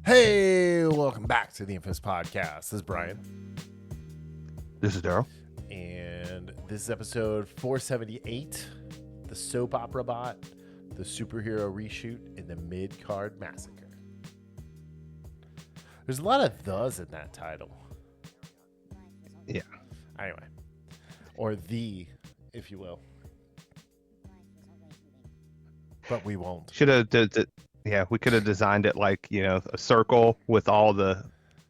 Hey, welcome back to the Infamous Podcast. This is Brian. This is Darryl. And this is episode 478, the Soap-Operabot, the superhero reshoot in the mid-card massacre. There's a lot of thes in that title. Yeah. Anyway. Or the, if you will. But we won't. We could have designed it like, a circle with all the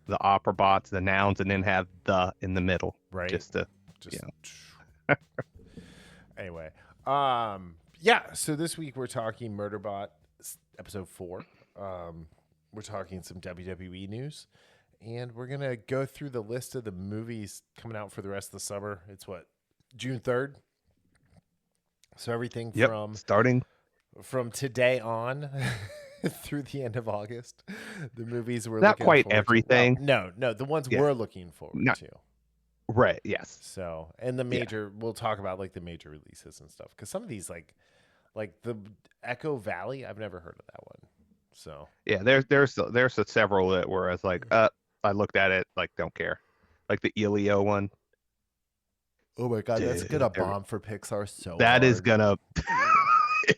Operabots, the nouns, and then have the in the middle. Right. Anyway. So this week we're talking Murderbot episode 4. We're talking some WWE news. And we're going to go through the list of the movies coming out for the rest of the summer. It's June 3rd? So everything starting from today on through the end of August, the movies we're not looking quite forward everything. To. No, the ones we're looking forward to. Right. Yes. So, and the major, we'll talk about like the major releases and stuff. Cause some of these like the Echo Valley, I've never heard of that one. So yeah, there's several that were as like, I looked at it, like, don't care. Like the Elio one. Oh my God, that's going to bomb for Pixar so that hard. Is going to...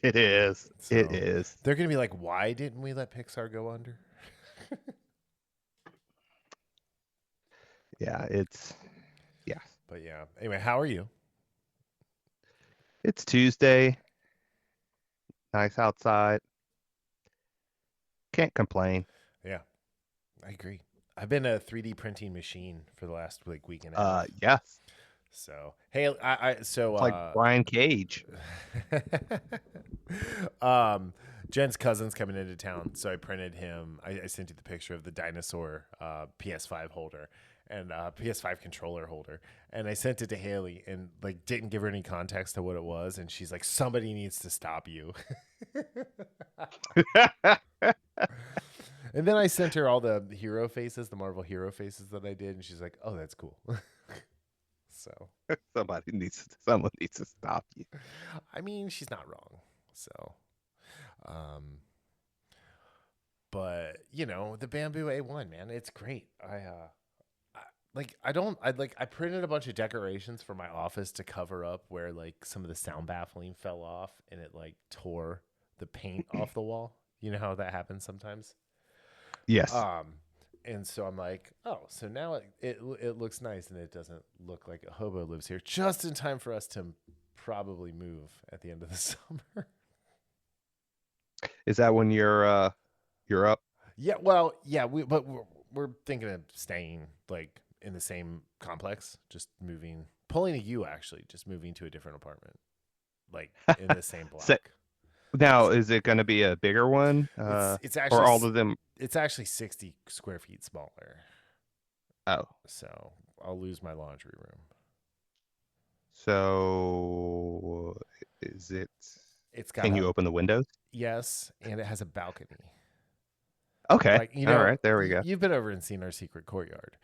It is. So, it is. They're going to be like, why didn't we let Pixar go under? Yeah. But yeah. Anyway, how are you? It's Tuesday. Nice outside. Can't complain. Yeah, I agree. I've been a 3D printing machine for the last week and a half. Yes. So hey, it's like Brian Cage. Jen's cousin's coming into town, so I printed him. I sent you the picture of the dinosaur PS5 holder and PS5 controller holder, and I sent it to Haley and didn't give her any context to what it was, and she's like, "Somebody needs to stop you." And then I sent her all the hero faces, the Marvel hero faces that I did, and she's like, "Oh, that's cool." So someone needs to stop you. I mean, she's not wrong. So, but the Bamboo A1, man, it's great. I printed a bunch of decorations for my office to cover up where some of the sound baffling fell off and it tore the paint off the wall. You know how that happens sometimes? Yes. And so I'm like, oh, so now it looks nice and it doesn't look like a hobo lives here, just in time for us to probably move at the end of the summer. Is that when you're up? Yeah, well, yeah, but we're thinking of staying in the same complex, just pulling a U actually, just moving to a different apartment, in the same block. Now, is it going to be a bigger one? It's actually, or all of them? It's actually 60 square feet smaller. Oh. So I'll lose my laundry room. So is it? Can you open the windows? Yes, and it has a balcony. Okay. All right. There we go. You've been over and seen our secret courtyard.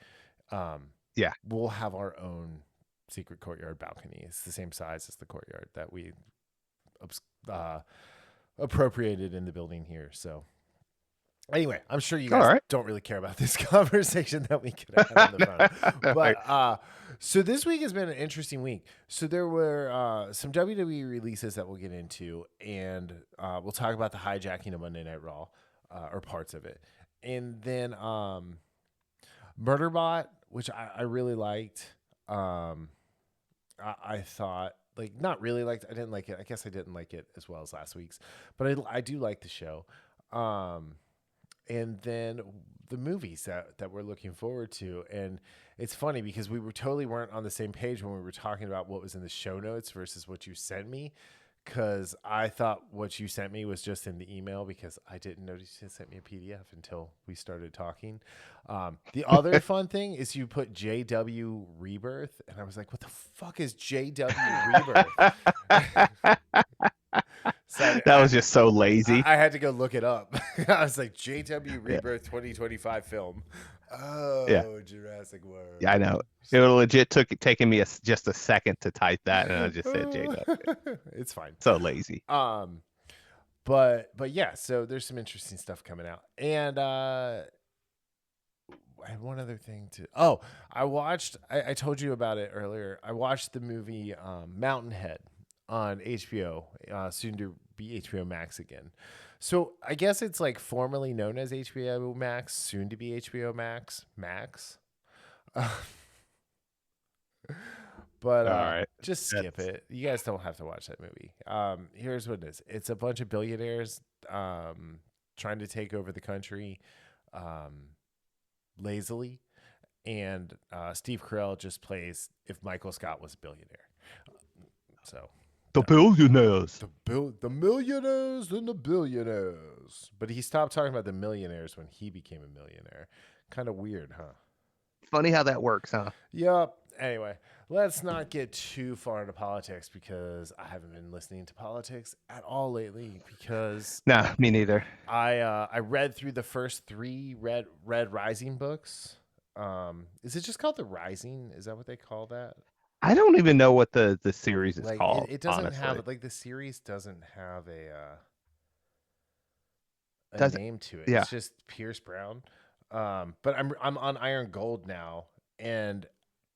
Yeah. We'll have our own secret courtyard balcony. It's the same size as the courtyard that we appropriated in the building here. So anyway, I'm sure you guys don't really care about this conversation that we could have on the phone. But so this week has been an interesting week. So there were some WWE releases that we'll get into, and we'll talk about the hijacking of Monday Night Raw, or parts of it. And then Murderbot, which I really liked. I thought, not really liked. I didn't like it. I guess I didn't like it as well as last week's, but I do like the show. And then the movies that we're looking forward to. And it's funny because we weren't on the same page when we were talking about what was in the show notes versus what you sent me. Because I thought what you sent me was just in the email because I didn't notice you sent me a PDF until we started talking. The other fun thing is you put JW Rebirth, and I was like, what the fuck is JW Rebirth? So that was just so lazy. I had to go look it up. I was like, JW Rebirth 2025 film. Oh, yeah. Jurassic World. Yeah, I know. It legit taken me just a second to type that, and I just said JW. It's fine. So lazy. But yeah, so there's some interesting stuff coming out. And I had one other thing to. Oh, I watched. I told you about it earlier. I watched the movie Mountainhead on HBO, soon to be HBO Max again. So I guess it's like formerly known as HBO Max, soon to be HBO Max. Max. But All right. just skip That's it. You guys don't have to watch that movie. Here's what it is. It's a bunch of billionaires trying to take over the country lazily, and Steve Carell just plays if Michael Scott was a billionaire. So the billionaires. the millionaires and the billionaires. But he stopped talking about the millionaires when he became a millionaire. Kind of weird, huh? Funny how that works, huh? Yep. Anyway, let's not get too far into politics because I haven't been listening to politics at all lately because Nah, me neither. I read through the first 3 Red Rising books. Is it just called The Rising? Is that what they call that? I don't even know what the series is Like called. it doesn't honestly. have like the series doesn't have a Does name to it. yeah. It's just Pierce Brown. But I'm on Iron Gold now, and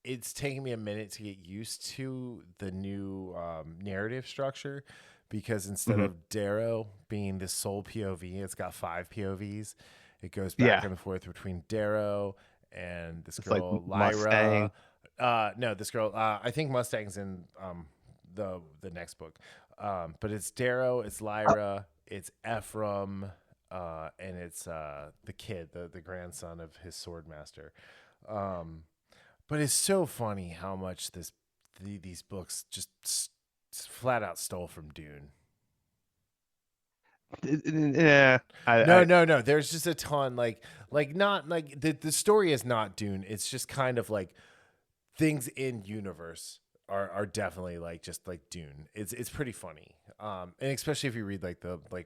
it's taking me a minute to get used to the new narrative structure because instead Mhm. of Darrow being the sole POV, it's got 5 POVs. It goes Yeah. back and forth between Darrow and this It's like girl Mustang. Lyra. No, this girl. I think Mustang's in the next book. But it's Darrow, it's Lyra, it's Ephraim, and it's the kid, the grandson of his sword master. But it's so funny how much these books just flat out stole from Dune. Yeah. No. There's just a ton not like the story is not Dune. It's just kind of like things in universe are definitely like just like Dune. It's pretty funny. And especially if you read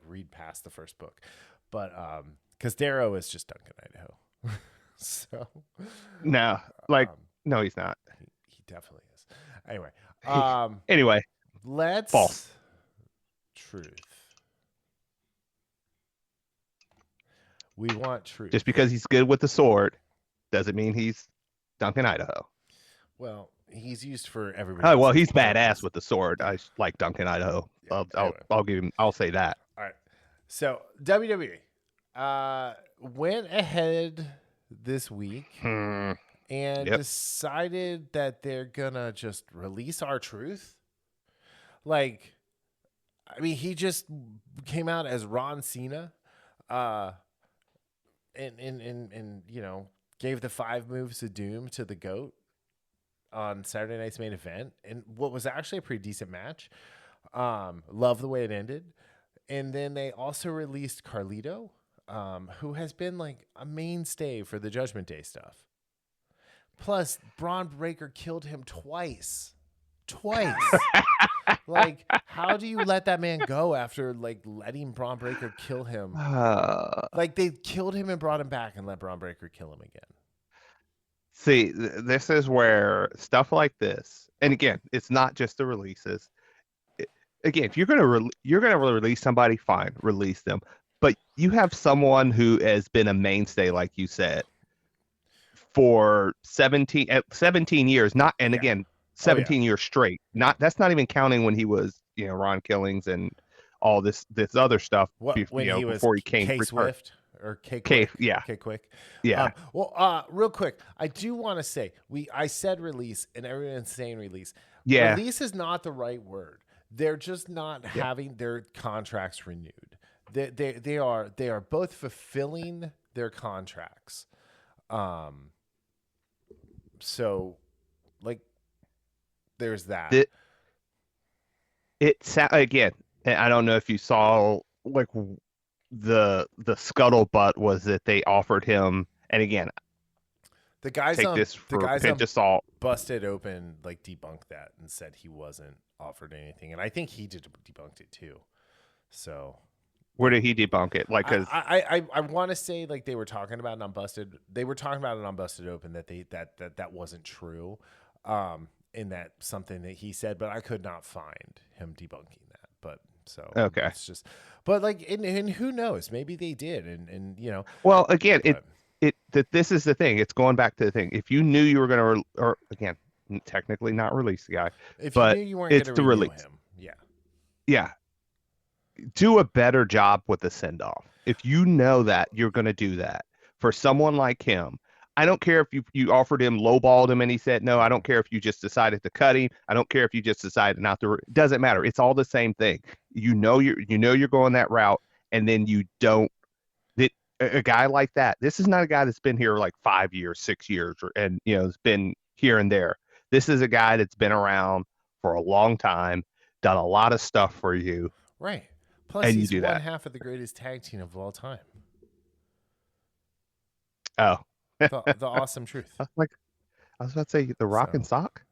read past the first book. But because Darrow is just Duncan, Idaho. So No, like um, no, he's not. he definitely is. Anyway, Anyway, let's false. truth. We want truth. Just because he's good with the sword doesn't mean he's Duncan, Idaho. Well, he's used for everybody. Oh well, else's he's badass purpose. with the sword. I like Duncan, Idaho. Yeah, anyway. I'll give him. I'll say that. All right. So WWE went ahead this week and Yep. decided that they're gonna just release our truth. Like, I mean, he just came out as Ron Cena, and gave the 5 moves of doom to the GOAT on Saturday night's main event, and what was actually a pretty decent match. Love the way it ended. And then they also released Carlito, who has been like a mainstay for the Judgment Day stuff. Plus, Braun Breaker killed him twice. Like, how do you let that man go after like letting Braun Breaker kill him? Like they killed him and brought him back and let Braun Breaker kill him again. See, this is where stuff like this, and again, it's not just the releases. Again, if you're gonna release somebody, fine, release them. But you have someone who has been a mainstay, like you said, for 17 years. Not, and Yeah. again, Oh, yeah. 17 years straight. Not that's not even counting when he was, Ron Killings and all this other stuff. When he was before he came K for Swift or K K, Quick. yeah, K Quick. yeah. Real quick, I do want to say I said release and everyone's saying release. Yeah. Release is not the right word. They're just not having their contracts renewed. They are both fulfilling their contracts. So like there's that. Again, and I don't know if you saw like the scuttlebutt was that they offered him, and again, the guys take on this for the guys pinch of salt. Busted Open like debunked that and said he wasn't offered anything, and I think he debunked it too. So where did he debunk it? Like, because I want to say like they were talking about it on Busted. They were talking about it on Busted Open that that wasn't true, in that something that he said, but I could not find him debunking that. But so okay, it's just, but like, and who knows? Maybe they did, and Well, again, this is the thing. It's going back to the thing. If you knew you were going to, or again, technically not release the guy, If you knew but you weren't going it's to to renew release. him, yeah. Yeah, do a better job with the send off. If you know that you're going to do that for someone like him, I don't care if you offered him, lowballed him, and he said no. I don't care if you just decided to cut him. I don't care if you just decided not to. It doesn't matter. It's all the same thing. You know you're going that route, and then you don't. That a guy like that. This is not a guy that's been here like 5 years, 6 years, and has been here and there. This is a guy that's been around for a long time, done a lot of stuff for you, Right. Plus, and you he's do one that. half of the greatest tag team of all time. Oh, The awesome truth. like I was about to say the rock and So sock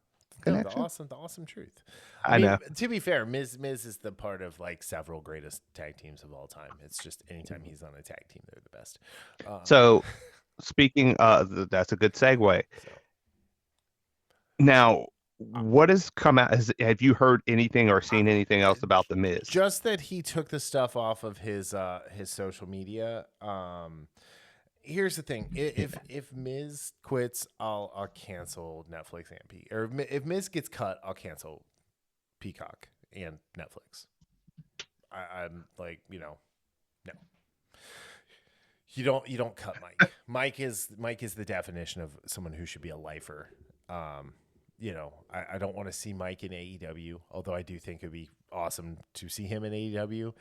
no, connection. the awesome truth. I I mean, know. to be fair, Miz is the part of like several greatest tag teams of all time. It's just anytime he's on a tag team, they're the best. Um, So speaking, that's a good segue. so Now, uh, what has come out? Have you heard anything or seen anything else about the Miz? just that he took the stuff off of his social media. Here's the thing: if Miz quits, I'll cancel Netflix and or if Miz gets cut, I'll cancel Peacock and Netflix. I'm like, no, you don't cut Mike. Mike is the definition of someone who should be a lifer. I don't want to see Mike in AEW, although I do think it'd be awesome to see him in AEW.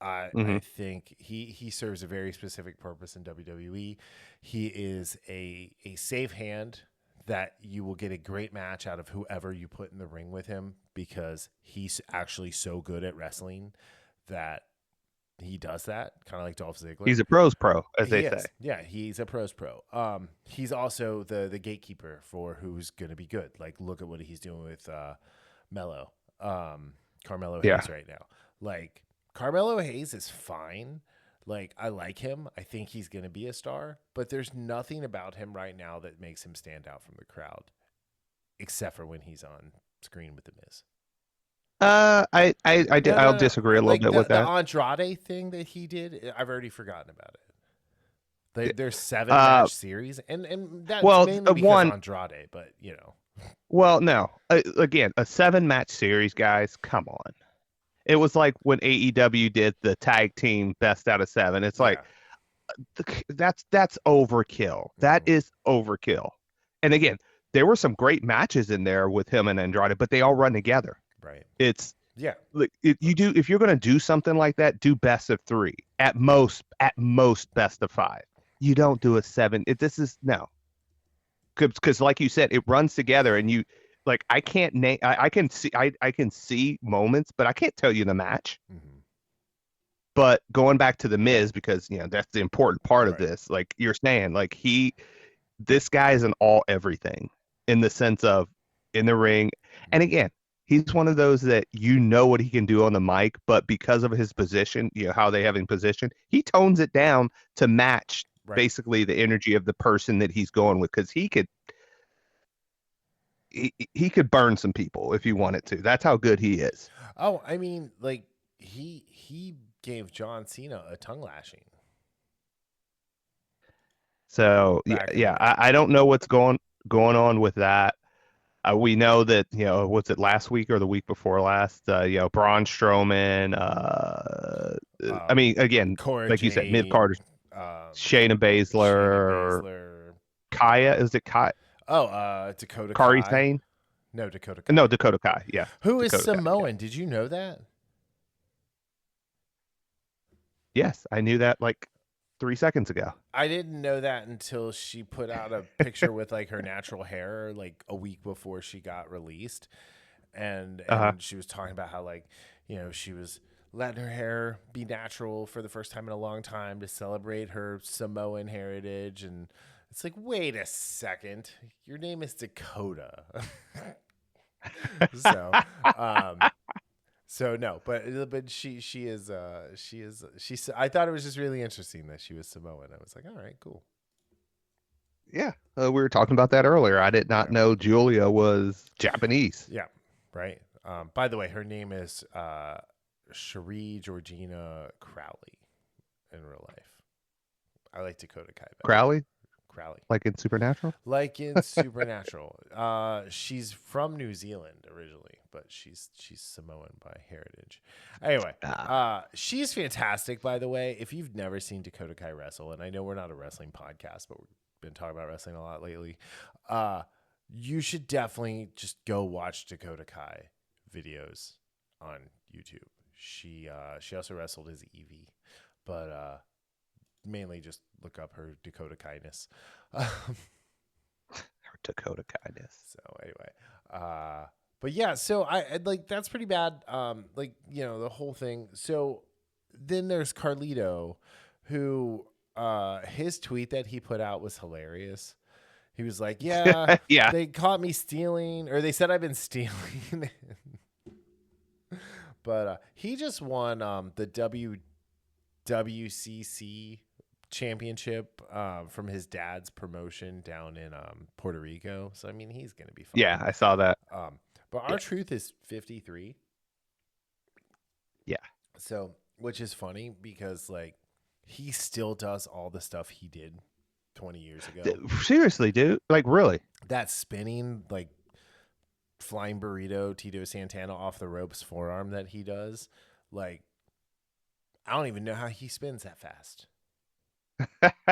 I Hmm. think he serves a very specific purpose in WWE. He is a safe hand that you will get a great match out of whoever you put in the ring with him because he's actually so good at wrestling that he does that, kind of like Dolph Ziggler. He's a pros pro, as He they say. is. Yeah, he's a pros pro. He's also the gatekeeper for who's going to be good. Like, look at what he's doing with Mello, Carmelo Yeah. Hayes right now. Like, Carmelo Hayes is fine. Like, I like him. I think he's going to be a star, but there's nothing about him right now that makes him stand out from the crowd, except for when he's on screen with the Miz. I'll No. disagree a little Like bit with the that. Andrade thing that he did, I've already forgotten about it. There's seven Uh, match series, and that's well, mainly because one, Andrade. But well, no, again, a 7 match series, guys. Come on. It was like when AEW did the tag team best out of 7. It's like yeah, that's overkill. That hmm is overkill. And again, there were some great matches in there with him and Andrade, but they all run together. right, It's yeah, like you do if you're going to do something like that, do best of 3 at most best of 5. You don't do a 7. This is no, because like you said, it runs together, and you like I can't name. I can see moments, but I can't tell you the match. hmm But going back to the Miz, because that's the important part of right, this. Like you're saying, like this guy is an all everything in the sense of in the ring. And again, he's one of those that what he can do on the mic, but because of his position, how they have him positioned, he tones it down to match right. basically the energy of the person that he's going with, because he could burn some people if he wanted to. That's how good he is. Oh, I mean, like he gave John Cena a tongue lashing So yeah, back in the yeah. day. I don't know what's going on with that. We know that, what's it, last week or the week before last? Braun Strowman. I Um, mean, again, Cora like you said, mid Carter, Jade, Shayna Shayna Baszler, Baszler. Kaya. Is it Kai? Oh, Dakota Kari Kai. Sane? No, Dakota No, Kai. Dakota Kai. Yeah, Who is Dakota Kai. Yeah. Samoan? Did you know that? Yes, I knew that like 3 seconds ago. I didn't know that until she put out a picture with like her natural hair like a week before she got released. And Uh-huh. and she was talking about how like, she was letting her hair be natural for the first time in a long time to celebrate her Samoan heritage. And it's like, wait a second, your name is Dakota. so um so no, but she's I thought it was just really interesting that she was Samoan. I was like, all right, cool. Yeah, we were talking about that earlier. I did not Yeah. know Julia was Japanese. Yeah, right. By the way, her name is Cherie Georgina Crowley in real life. I like Dakota Kai better. Crowley? Crowley. Like in Supernatural? Like in Supernatural. She's from New Zealand originally, but she's Samoan by heritage. Anyway, she's fantastic, by the way. If you've never seen Dakota Kai wrestle, and I know we're not a wrestling podcast, but we've been talking about wrestling a lot lately, you should definitely just go watch Dakota Kai videos on YouTube. She also wrestled as Evie, but mainly just look up her Dakota Kai-ness. Dakota kindness. So anyway, but yeah, so I like that's pretty bad. Like, you know, the whole thing. So then there's Carlito, who his tweet that he put out was hilarious. He was like, yeah, Yeah. they caught me stealing, or they said I've been stealing. But he just won the WCC championship from his dad's promotion down in Puerto Rico. So I mean, he's gonna be fine. Yeah, I saw that. But R-Truth is 53. Yeah. So, which is funny because like he still does all the stuff he did 20 years ago. Seriously, dude. Like, really? That spinning, like flying burrito Tito Santana off the ropes forearm that he does, like I don't even know how he spins that fast.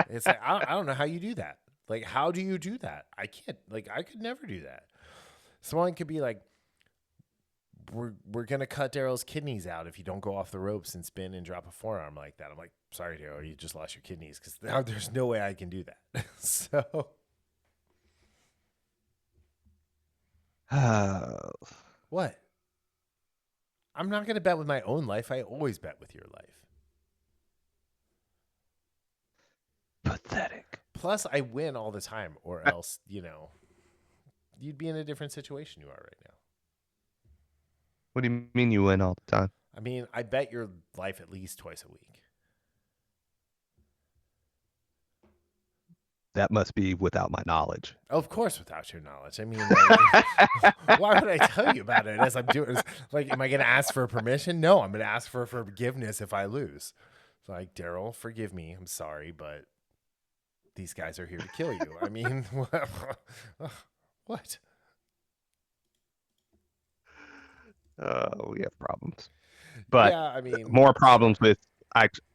It's like I don't know how you do that. Like, how do you do that? I can't. Like, I could never do that. Someone could be like, "We're gonna cut Darryl's kidneys out if you don't go off the ropes and spin and drop a forearm like that." I'm like, "Sorry, Darryl, you just lost your kidneys because there's no way I can do that." So, what? I'm not gonna bet with my own life. I always bet with your life. Pathetic. Plus, I win all the time, or else, you know, you'd be in a different situation you are right now. What do you mean you win all the time? I mean, I bet your life at least twice a week. That must be without my knowledge. Of course, without your knowledge. I mean, like, why would I tell you about it as I'm doing? Like, am I going to ask for permission? No, I'm going to ask for forgiveness if I lose. It's like, Darryl, forgive me. I'm sorry, but these guys are here to kill you. I mean, what? We have problems. But yeah, I mean, more problems with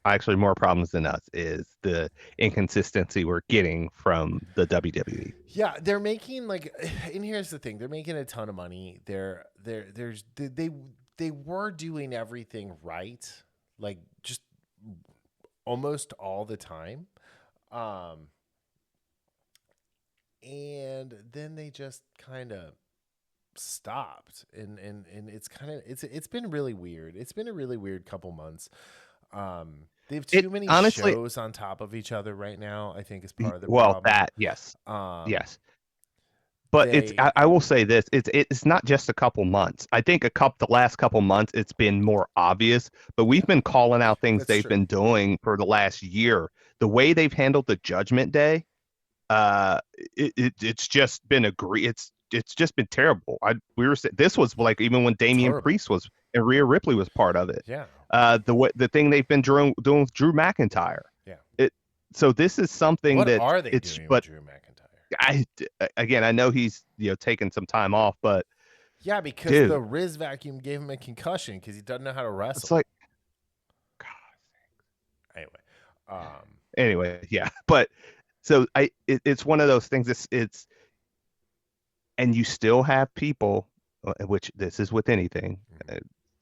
actually more problems than us is the inconsistency we're getting from the WWE. Yeah, they're making like, and here's the thing: they're making a ton of money. They were doing everything right, like just almost all the time. And then they just kind of stopped, and it's kind of it's been really weird. It's been a really weird couple months. They have too many shows on top of each other right now, I think is part of the problem. That yes. Yes. But I will say this, it's not just a couple months. I think the last couple months it's been more obvious, but we've been calling out things they've been doing for the last year. The way they've handled the Judgment Day, it's just been it's just been terrible. This was like even when Damian Priest was and Rhea Ripley was part of it. Yeah. The thing they've been doing with Drew McIntyre. Yeah. So this is something what that are they doing with Drew McIntyre? I know he's taking some time off, but yeah, because the Riz vacuum gave him a concussion because he doesn't know how to wrestle. It's like, God. Anyway, yeah, but so it's one of those things. It's and you still have people, which this is with anything.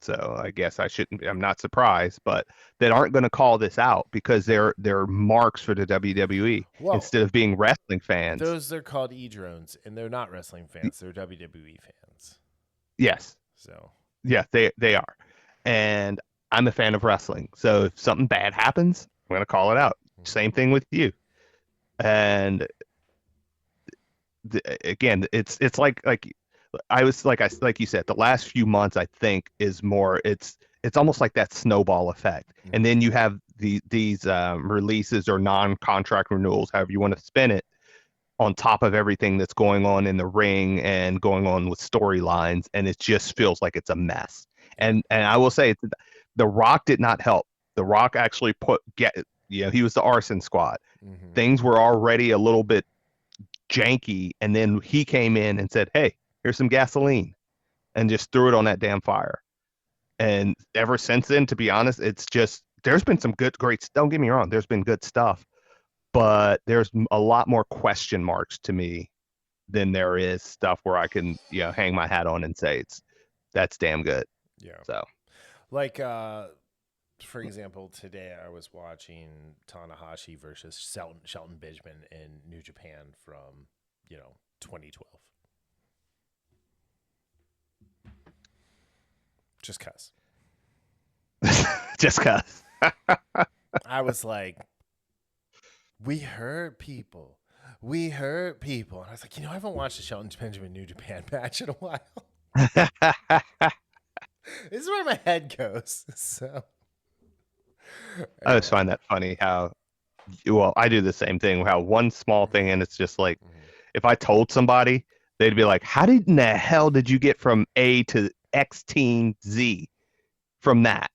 So I guess I'm not surprised, but that aren't going to call this out because they're marks for the WWE instead of being wrestling fans. Those are called E-drones, and they're not wrestling fans. They're WWE fans. Yes. So. Yeah, they are. And I'm a fan of wrestling. So if something bad happens, I'm going to call it out. Same thing with you. And again, it's like I was like you said, the last few months I think is more it's almost like that snowball effect. And then you have these releases or non-contract renewals, however you want to spin it, on top of everything that's going on in the ring and going on with storylines, and it just feels like it's a mess. And I will say The Rock did not help. The Rock actually he was the arson squad. Hmm. Things were already a little bit janky, and then he came in and said, "Hey, here's some gasoline," and just threw it on that damn fire. And ever since then, to be honest, it's just there's been some great. Don't get me wrong, there's been good stuff, but there's a lot more question marks to me than there is stuff where I can hang my hat on and say that's damn good. Yeah. So Like, for example, today I was watching Tanahashi versus Shelton Benjamin in New Japan from 2012. Just cause. just cause. I was like, we hurt people. We hurt people. And I was like, I haven't watched a Shelton Benjamin New Japan match in a while. This is where my head goes. So I just find that funny how, well, I do the same thing, how one small thing, and it's just like, if I told somebody, they'd be like, how in the hell did you get from A to X team Z from that?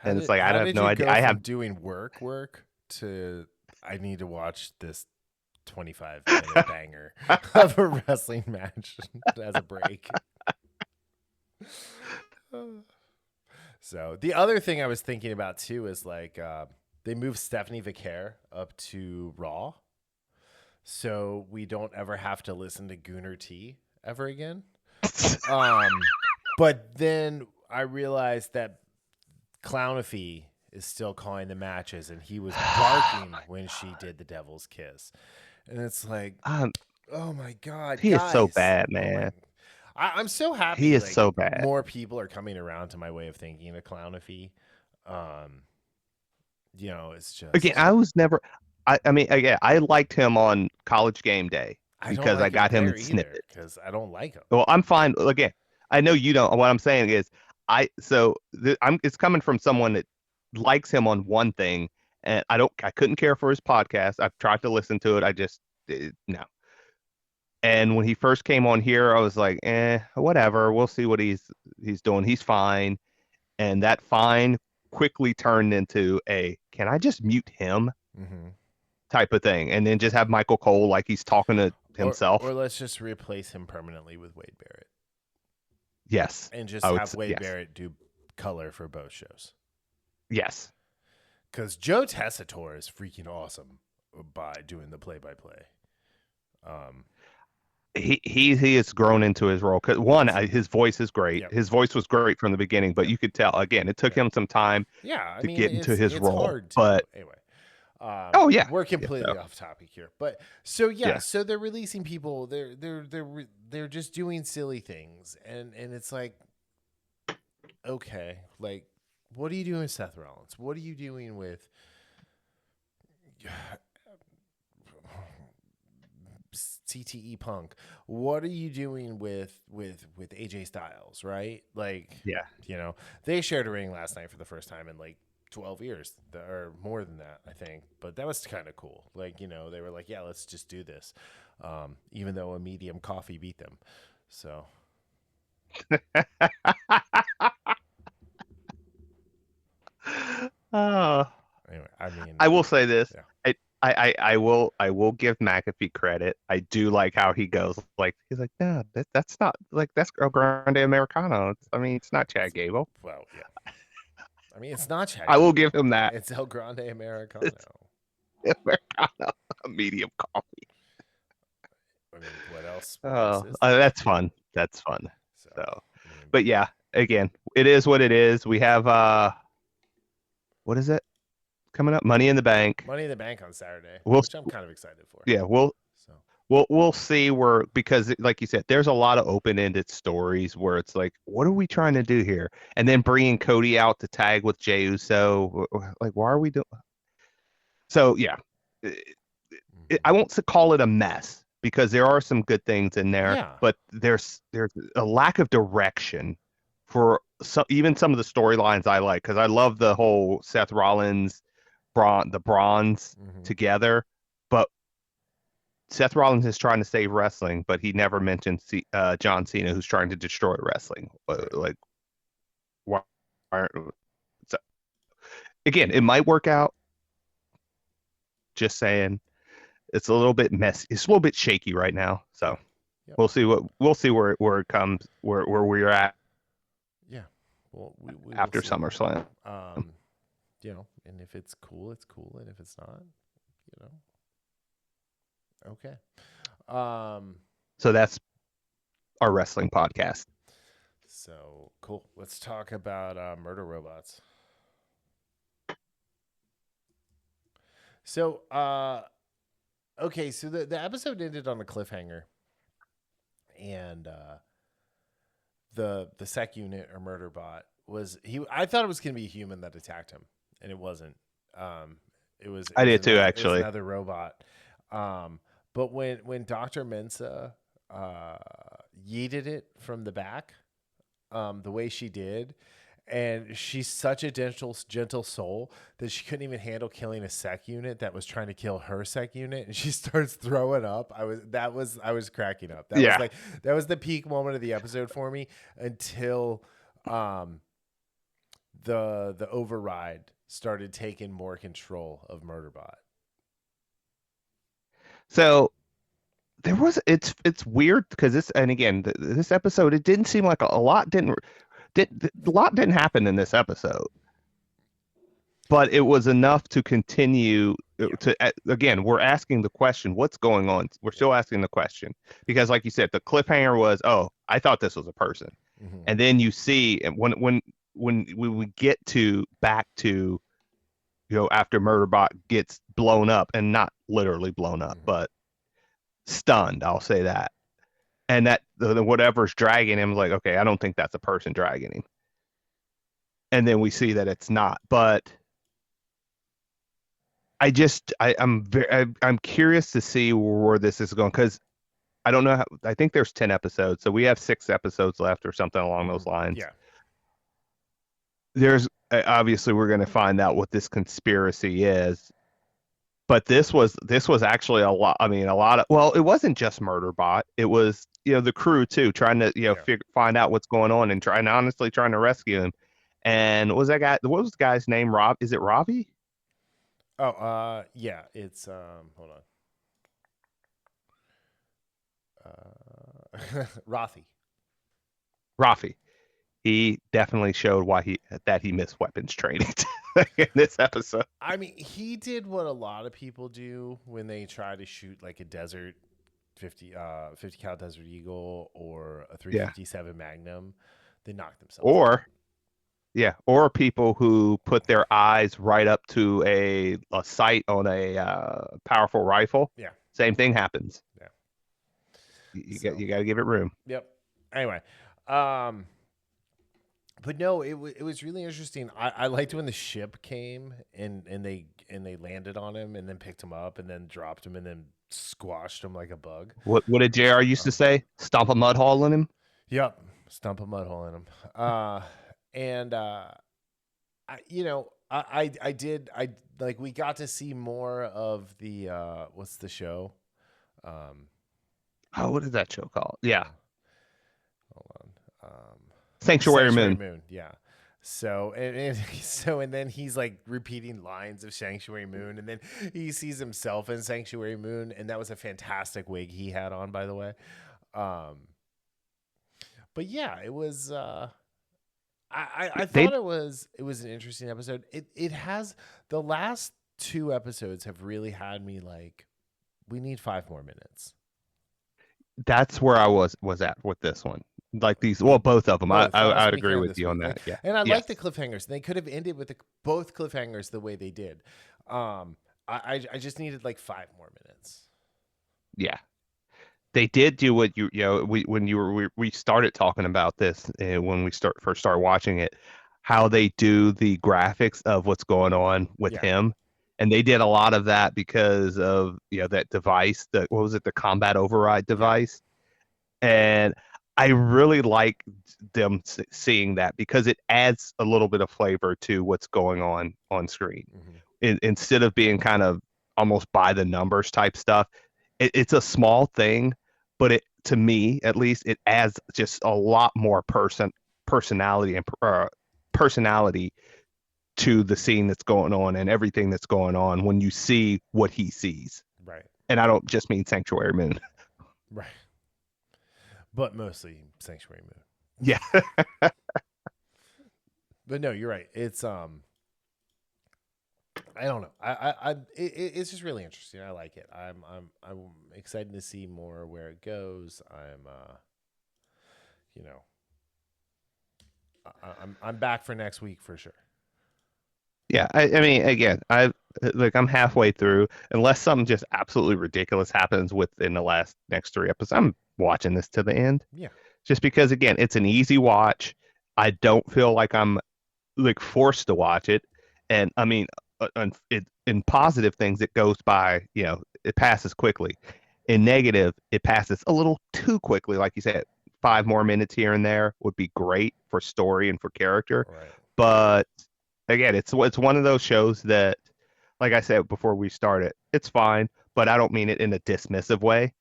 And it's like, I have no idea. I have doing work to I need to watch this 25-minute banger of a wrestling match as a break. So the other thing I was thinking about too is like they moved Stephanie Vicaire up to Raw, so we don't ever have to listen to Gooner T ever again. But then I realized that Clownafee is still calling the matches, and he was barking when she did the Devil's Kiss, and it's like, oh my god, he guys. is so bad, man. I'm so happy. He is so bad. More people are coming around to my way of thinking of Clownafee. It's just again. I was never. I mean, again, I liked him on College Game Day because I got him in snippet. Because I don't like him. Well, I'm fine. Again, I know you don't. What I'm saying is, it's coming from someone that likes him on one thing, and I couldn't care for his podcast. I've tried to listen to it. I just no. And when he first came on here, I was like, whatever. We'll see what he's doing. He's fine. And that fine quickly turned into can I just mute him type of thing. And then just have Michael Cole like he's talking to himself. Or let's just replace him permanently with Wade Barrett. Yes. And just have Wade Barrett do color for both shows. Yes. Because Joe Tessitore is freaking awesome by doing the play-by-play. He has grown into his role because his voice is great. Yep. His voice was great from the beginning, but you could tell again it took him some time to get into his role. Hard but anyway, we're completely off topic here. But so they're releasing people. They're just doing silly things, and it's like, okay, like what are you doing with Seth Rollins? What are you doing with CTE Punk? What are you doing with AJ Styles, right? Like, they shared a ring last night for the first time in like 12 years or more than that, I think. But that was kind of cool. Like, they were like, yeah, let's just do this. Even though a medium coffee beat them. So. Anyway, I will say this. Yeah. I will give McAfee credit. I do like how he goes. Like he's like, no, that's not like that's El Grande Americano. It's not Chad Gable. Well, yeah. It's not Chad. I will give him that. It's El Grande Americano. Americano, a medium coffee. What else? That's fun. That's fun. So, but yeah, again, it is what it is. We have what is it? Coming up, Money in the Bank. Money in the Bank on Saturday, which I'm kind of excited for. Yeah, we'll see because like you said, there's a lot of open-ended stories where it's like, what are we trying to do here? And then bringing Cody out to tag with Jey Uso, like, why are we doing? So yeah, I won't call it a mess because there are some good things in there, but there's a lack of direction for even some of the storylines I like because I love the whole Seth Rollins. The Bronze together, but Seth Rollins is trying to save wrestling, but he never mentioned John Cena, who's trying to destroy wrestling. Like, why? So, again, it might work out. just saying it's a little bit messy. It's a little bit shaky right now. So Yep. we'll see where it comes where we're at Yeah. Well, we will after see. SummerSlam. And if it's cool, it's cool, and if it's not, okay. So that's our wrestling podcast. So cool. Let's talk about murder robots. So, okay, so the episode ended on a cliffhanger, and the SecUnit or Murderbot was he. I thought it was going to be a human that attacked him, and it wasn't. I did too, It was actually. another robot. But when Dr. Mensah yeeted it from the back, the way she did, and she's such a gentle soul that she couldn't even handle killing a SecUnit that was trying to kill her SecUnit, and she starts throwing up. I was cracking up. That was the peak moment of the episode for me until the override started taking more control of Murderbot. So it's weird because this episode, it didn't seem like a lot didn't happen in this episode, but it was enough to continue to, again, we're asking the question, what's going on? We're still asking the question because, like you said, the cliffhanger was, oh, I thought this was a person. Mm-hmm. And then you see, and when we get back to, after Murderbot gets blown up, and not literally blown up, but stunned, I'll say that. And that whatever's dragging him, like, okay, I don't think that's a person dragging him. And then we see that it's not. But I'm curious to see where this is going, because I don't know I think there's 10 episodes, so we have 6 episodes left or something along those lines. Yeah. There's obviously we're going to find out what this conspiracy is. But this was actually a lot. I mean, it wasn't just Murderbot. It was, the crew too, trying to, find out what's going on and trying to rescue him. And what was the guy's name? Rob? Is it Ravi? Oh, yeah. It's hold on. Rafi. He definitely showed that he missed weapons training in this episode. I mean, he did what a lot of people do when they try to shoot like a desert 50 cal Desert Eagle or a 357 Magnum. They knock themselves out. Or people who put their eyes right up to a sight on a powerful rifle. Yeah. Same thing happens. Yeah. You got to give it room. Yep. Anyway, but no, it was really interesting. I liked when the ship came and they landed on him and then picked him up and then dropped him and then squashed him like a bug. What did JR used to say? Stomp a mud hole in him? Yep. Stomp a mud hole in him. We got to see more of the what's the show? What is that show called? Yeah. Hold on. Sanctuary Moon. Yeah. So and then he's like repeating lines of Sanctuary Moon, and then he sees himself in Sanctuary Moon, and that was a fantastic wig he had on, by the way. But yeah, it was. I thought it was an interesting episode. It has the last 2 episodes have really had me like, we need 5 more minutes. That's where I was at with this one. Like these, well, both of them. I'd agree with you on that. Yeah, and I like the cliffhangers. They could have ended with both cliffhangers the way they did. I just needed like 5 more minutes. Yeah, they did do what we started talking about this when we first started watching it, how they do the graphics of what's going on with him, and they did a lot of that because of that device, what was it, the combat override device, and I really like them seeing that because it adds a little bit of flavor to what's going on screen. Instead of being kind of almost by the numbers type stuff, it's a small thing, but to me at least, it adds just a lot more personality and personality to the scene that's going on and everything that's going on when you see what he sees. Right. And I don't just mean Sanctuary Moon. Right. But mostly Sanctuary Moon. Yeah. But no, you're right. It's I don't know. It's just really interesting. I like it. I'm excited to see more where it goes. You know, I'm back for next week for sure. Yeah, I mean, again, I'm halfway through. Unless something just absolutely ridiculous happens within the next 3 episodes, I'm watching this to the end. Yeah. Just because, again, it's an easy watch. I don't feel like I'm like forced to watch it, and I mean, in positive things, it goes by. It passes quickly. In negative, it passes a little too quickly. Like you said, 5 more minutes here and there would be great for story and for character, Right. but again, it's one of those shows that, like I said before we started, it's fine, but I don't mean it in a dismissive way.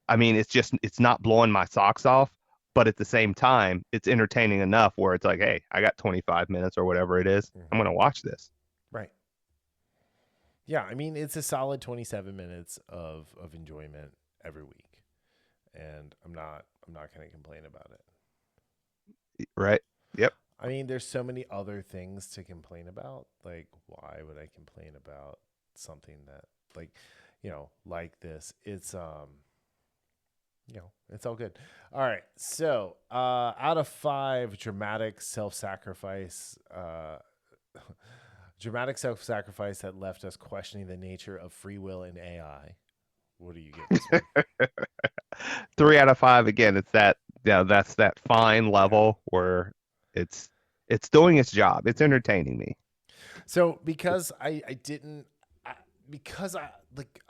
I mean, it's not blowing my socks off, but at the same time, it's entertaining enough where it's like, hey, I got 25 minutes or whatever it is. I'm Mm-hmm. gonna watch this. Right. Yeah, I mean, it's a solid 27 minutes of enjoyment every week, and I'm not going to complain about it. Right? Yep. I mean, there's so many other things to complain about. Like, why would I complain about something that, like, like this? It's it's all good. All right. So, out of 5, dramatic self-sacrifice that left us questioning the nature of free will in AI. What do you give this one? 3 out of 5. Again, it's that. Yeah, that's that fine level where it's doing its job. It's entertaining me. So because I didn't because I like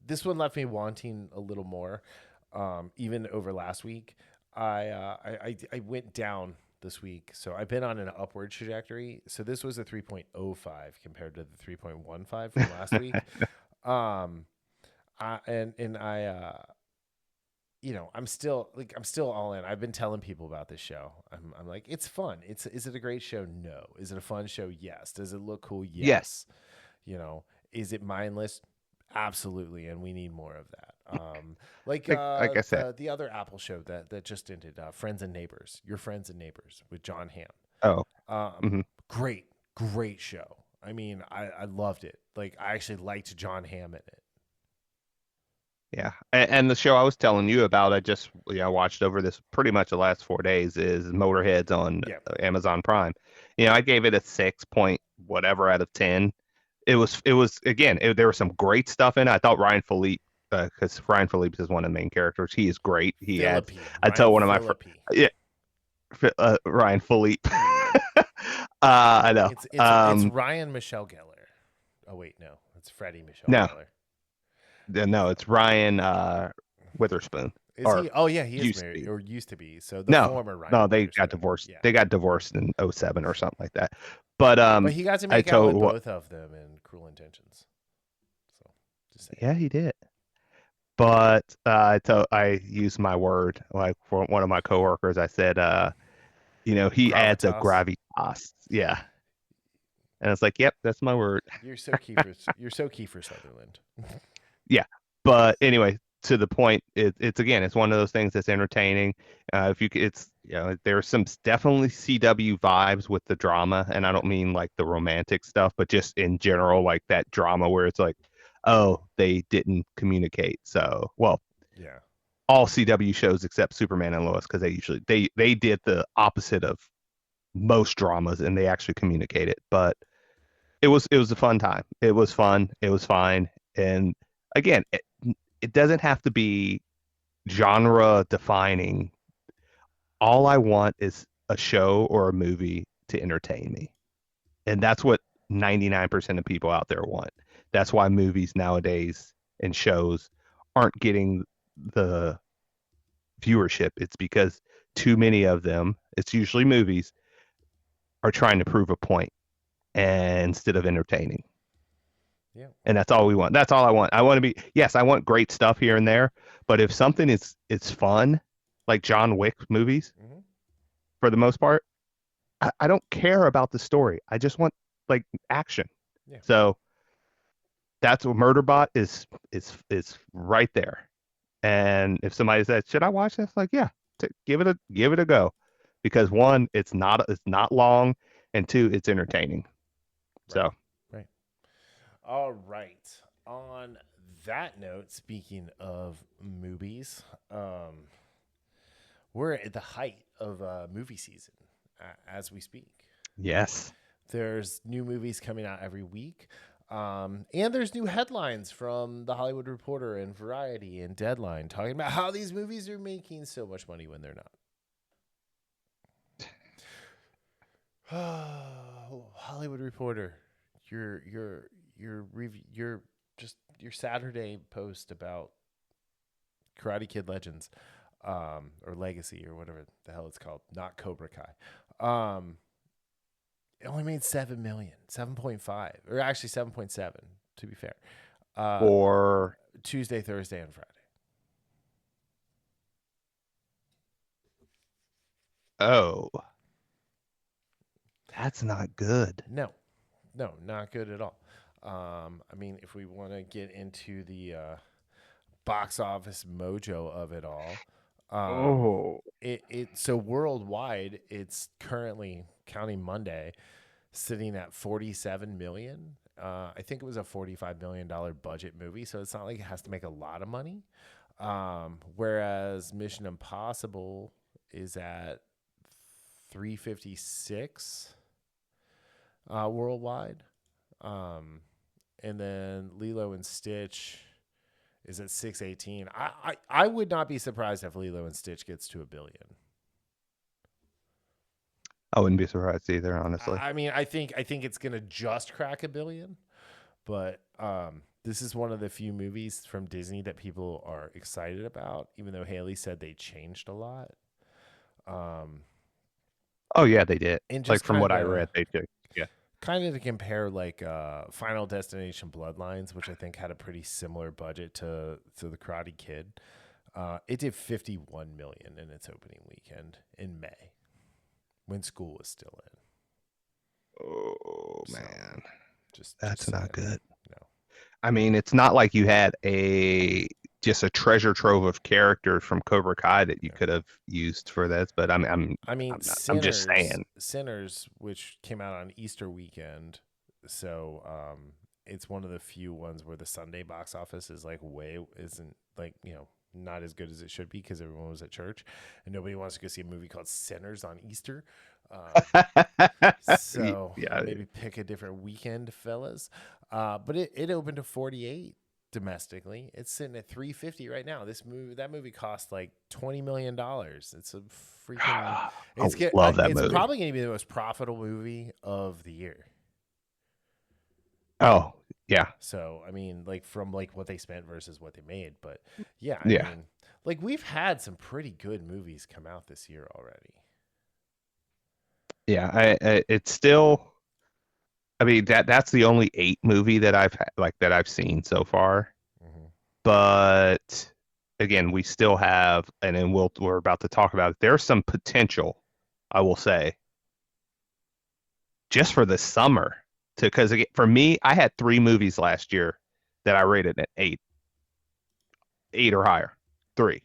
this one left me wanting a little more, even over last week. I went down this week, so I've been on an upward trajectory. So this was a 3.05 compared to the 3.15 from last week. Um, I I'm still all in. I've been telling people about this show. I'm like, it's fun. Is it a great show? No. Is it a fun show? Yes. Does it look cool? Yes. Is it mindless? Absolutely. And we need more of that. Like I said. The other Apple show that just ended, Friends and Neighbors, Your Friends and Neighbors with John Hamm. Oh. Great show. I mean, I loved it. Like, I actually liked John Hamm in it. Yeah, and the show I was telling you about, I just watched over this pretty much the last 4 days, is Motorheads on Amazon Prime. I gave it a 6 point whatever out of 10. It was again, there was some great stuff in it. I thought Ryan Philippe, because Ryan Philippe is one of the main characters. He is great. I tell one of my Ryan Philippe. I know. It's Ryan Michelle Gellar. Oh wait, no, it's Freddie Michelle Gellar. No, it's Ryan Witherspoon. Is he? Oh yeah, he is married or used to be. So the former Ryan. No, they got divorced. Yeah. They got divorced in 07 or something like that. But he got to make out with both of them in Cruel Intentions. So just saying. Yeah, he did. But I used my word, like, for one of my coworkers. I said, he Gravitas. adds a gravitas. Yeah. And it's like, yep, that's my word. You're so Kiefer Sutherland. Yeah, but anyway, to the point, it's one of those things that's entertaining. There's some definitely CW vibes with the drama, and I don't mean like the romantic stuff, but just in general, like that drama where it's like, oh, they didn't communicate. So, well, yeah, all CW shows except Superman and Lois, because they did the opposite of most dramas, and they actually communicated. But it was a fun time. It was fun. It was fine. And again, it doesn't have to be genre defining. All I want is a show or a movie to entertain me. And that's what 99% of people out there want. That's why movies nowadays and shows aren't getting the viewership. It's because too many of them, it's usually movies, are trying to prove a point instead of entertaining. Yeah. And that's all we want. That's all I want. I want great stuff here and there, but if something is fun, like John Wick movies, for the most part, I don't care about the story. I just want like action. Yeah. So that's what Murderbot is right there. And if somebody says, "Should I watch this?" Like, yeah, give it a go, because one, it's not long, and two, it's entertaining. Right. So Right. All right. On that note, speaking of movies, we're at the height of movie season as we speak. yes. There's new movies coming out every week. And there's new headlines from The Hollywood Reporter and Variety and Deadline talking about how these movies are making so much money when they're not. Hollywood Reporter, your Saturday post about Karate Kid Legends, or Legacy or whatever the hell it's called, not Cobra Kai. It only made 7 million, 7.5, or actually 7.7 to be fair. Or Tuesday, Thursday, and Friday. oh, that's not good. No, not good at all. I mean, if we want to get into the box office mojo of it all, Oh, so worldwide, it's currently counting Monday, sitting at 47 million. I think it was a $45 million budget movie, so it's not like it has to make a lot of money. Whereas Mission Impossible is at 356 worldwide. And then Lilo and Stitch is at 618. I would not be surprised if Lilo and Stitch gets to $1 billion. I wouldn't be surprised either, honestly. I mean, I think it's gonna just crack $1 billion, but this is one of the few movies from Disney that people are excited about, even though Haley said they changed a lot. Oh yeah, they did. And Like just from what I kinda read, they did. Yeah. kind of to compare, like Final Destination Bloodlines, which I think had a pretty similar budget to the Karate Kid. It did 51 million in its opening weekend in May, when school was still in. Oh So, man, just that's not good. No. I mean, it's not like you had just a treasure trove of characters from Cobra Kai that you could have used for this, but I mean, I'm just Sinners, saying. Sinners, which came out on Easter weekend, so it's one of the few ones where the Sunday box office is isn't like, not as good as it should be because everyone was at church and nobody wants to go see a movie called Sinners on Easter. So Yeah. maybe pick a different weekend, fellas. But it opened to 48 domestically. It's sitting at 350 right now. That movie cost like $20 million. It's a freaking. I love that movie. It's probably going to be the most profitable movie of the year. Oh yeah. So I mean, like from like what they spent versus what they made, but yeah, I Yeah. mean, like we've had some pretty good movies come out this year already. Yeah, it's still. I mean that's the only 8 movie that I've seen so far. Mm-hmm. But again, we still have, and then we're about to talk about it. There's some potential, I will say, just for the summer because for me, I had 3 movies last year that I rated at 8 or higher. 3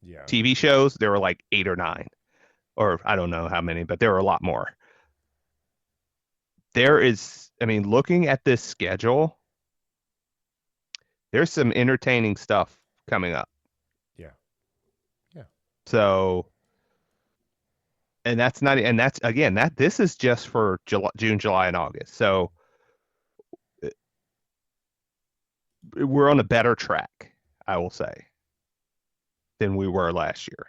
Yeah. TV shows, there were like 8 or 9, or I don't know how many, but there were a lot more. I mean, looking at this schedule, there's some entertaining stuff coming up. Yeah. Yeah. So, and that's again, this is just for June, July, and August. So we're on a better track, I will say, than we were last year.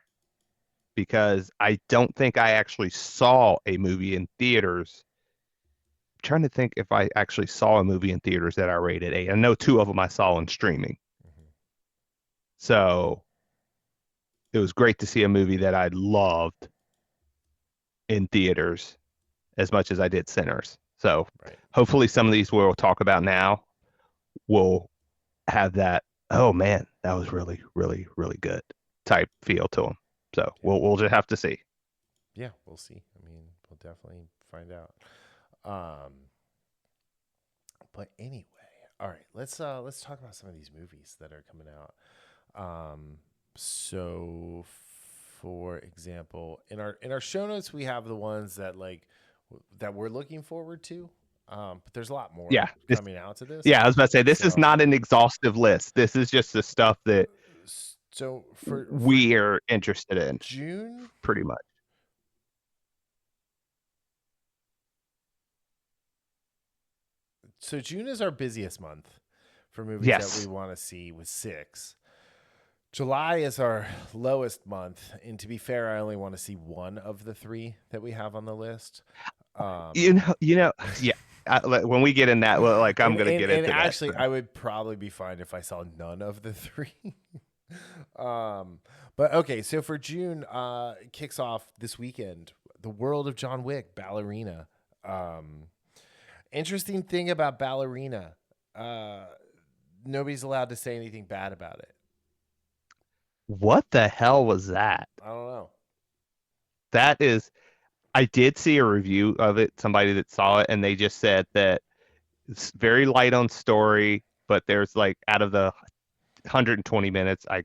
Because I don't think I actually saw a movie in theaters. I'm trying to think if I actually saw a movie in theaters that I rated 8. I know 2 of them I saw in streaming. Mm-hmm. So it was great to see a movie that I loved in theaters as much as I did Sinners. So hopefully some of these we'll talk about now will have that, oh man, that was really, really, really good type feel to them. So we'll just have to see. Yeah, we'll see. I mean, we'll definitely find out. Um, but anyway, all right, let's talk about some of these movies that are coming out. So for example, in our show notes, we have the ones that that we're looking forward to. But there's a lot more Yeah. coming out to this. Yeah, I was about to say this is So not an exhaustive list. This is just the stuff that so for we are interested in, June, pretty much. so June is our busiest month for movies that we Yes. want to see with 6. July is our lowest month, and to be fair, I only want to see one of the 3 that we have on the list. Yeah. When we get in that, well, like I'm gonna get into that. Actually, I would probably be fine if I saw none of the 3. But okay, so for June, kicks off this weekend. The World of John Wick, Ballerina. Interesting thing about Ballerina, nobody's allowed to say anything bad about it. What the hell was that? I don't know. That is, I did see a review of it, somebody that saw it, and they just said that it's very light on story, but there's like out of the 120 minutes, I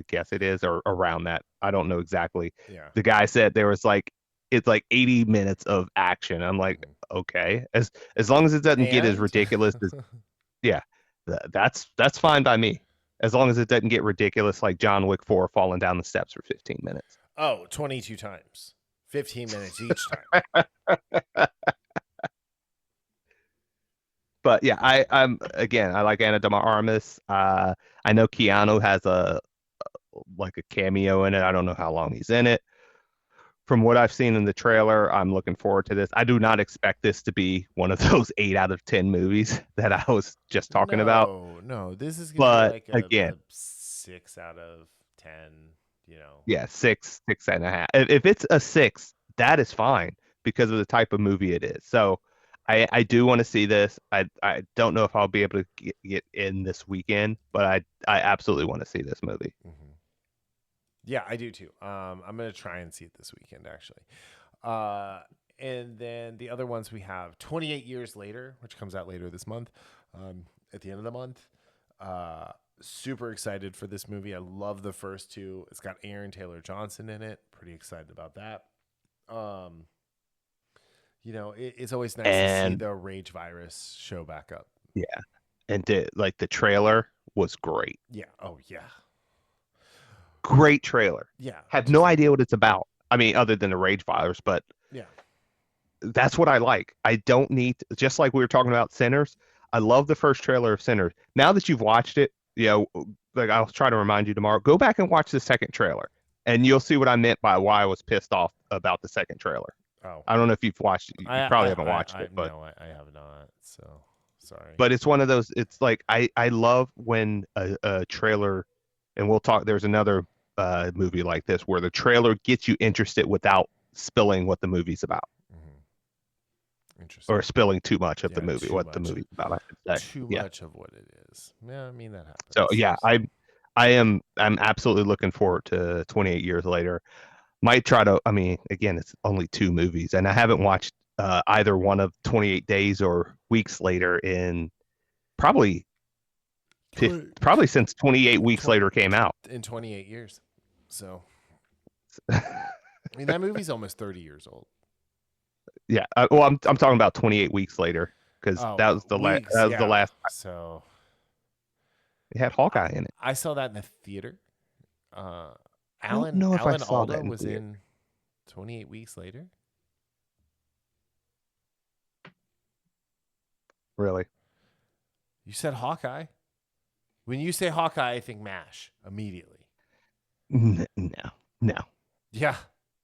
guess it is, or around that. I don't know exactly. Yeah. The guy said there was like it's like 80 minutes of action. I'm like, okay, as long as it doesn't get as ridiculous as yeah, that's fine by me. As long as it doesn't get ridiculous like John Wick 4 falling down the steps for 15 minutes. Oh, 22 times. 15 minutes each time. But yeah, I'm again, I like Anna de Armas. I know Keanu has a cameo in it. I don't know how long he's in it. From what I've seen in the trailer, I'm looking forward to this. I do not expect this to be one of those 8 out of 10 movies that I was just talking about. No, this is But gonna be like again, a 6 out of 10. Yeah, 6.5. If it's a 6, that is fine because of the type of movie it is. So I do want to see this. I don't know if I'll be able to get in this weekend, but I absolutely want to see this movie. Mm-hmm. Yeah, I do too. I'm gonna try and see it this weekend, actually. And then the other ones we have 28 Years Later, which comes out later this month, at the end of the month. Super excited for this movie. I love the first 2. It's got Aaron Taylor Johnson in it. Pretty excited about that. It's always nice to see the Rage Virus show back up. Yeah, and the trailer was great. Yeah. Oh yeah. Great trailer. Yeah. Have no idea what it's about. I mean, other than the Rage Virus, but yeah, that's what I like. I don't need just like we were talking about Sinners. I love the first trailer of Sinners. Now that you've watched it, like I'll try to remind you tomorrow. Go back and watch the second trailer, and you'll see what I meant by why I was pissed off about the second trailer. Oh, I don't know if you've watched it. You probably haven't watched it, but no, I have not. So sorry. But it's one of those. It's like I love when a trailer, and we'll talk. There's another movie like this where the trailer gets you interested without spilling what the movie's about. Interesting. Or spilling too much of the movie, what much. the movie's about. I should say. Too much of what it is. Yeah, I mean that happens. So yeah, I'm absolutely looking forward to 28 Years Later. Might try to. I mean, again, it's only 2 movies, and I haven't watched either one of 28 Days or Weeks Later in probably since 28 Weeks Later came out. In 28 years. So, I mean, that movie's almost 30 years old. Yeah. Well, I'm talking about 28 Weeks Later because that was the last. That was the last. So, it had Hawkeye in it. I saw that in the theater. Alan Alda was in 28 Weeks Later. Really? You said Hawkeye. When you say Hawkeye, I think MASH immediately. No. Yeah.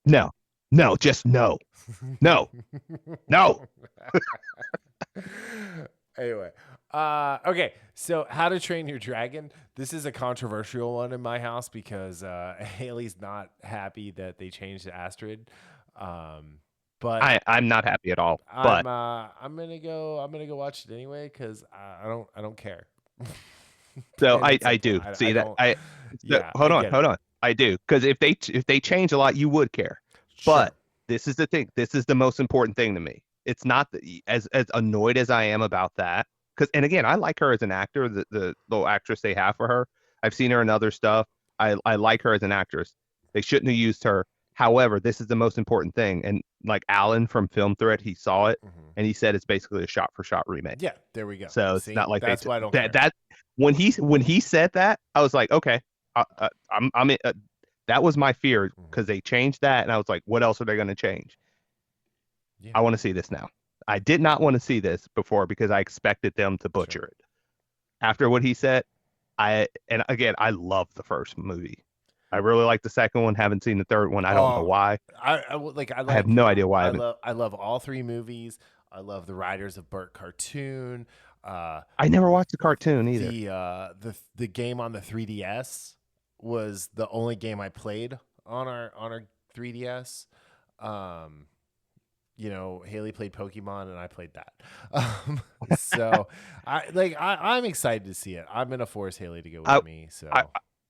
No. Just no. No. No. Anyway. Okay. So, How to Train Your Dragon. This is a controversial one in my house because Haley's not happy that they changed the Astrid. But I'm not happy at all. But I'm gonna go watch it anyway because I don't care. So I do see that. Hold on. I do because if they change a lot, you would care. Sure. But this is the thing. This is the most important thing to me it's not as annoyed as I am about that. Because, and again, I like her as an actor, the little actress they have for her. I've seen her in other stuff. I like her as an actress. They shouldn't have used her. However, this is the most important thing. And like Alan from Film Threat, he saw it Mhm. and he said it's basically a shot for shot remake. Yeah, there we go. So it's See, not like that's why I don't care. that when he said that, I was like, okay, I'm that was my fear because they changed that, and I was like, what else are they going to change? Yeah. I want to see this now. I did not want to see this before because I expected them to butcher it. After what he said, and again, I love the first movie. I really like the second one. Haven't seen the third one. I don't know why. I have no idea why. I love all three movies. I love the Riders of Burt cartoon. I never watched the cartoon either. The game on the 3DS was the only game I played on our 3DS. You know, Haley played Pokemon and I played that. So I'm excited to see it. I'm gonna force Haley to go with me. So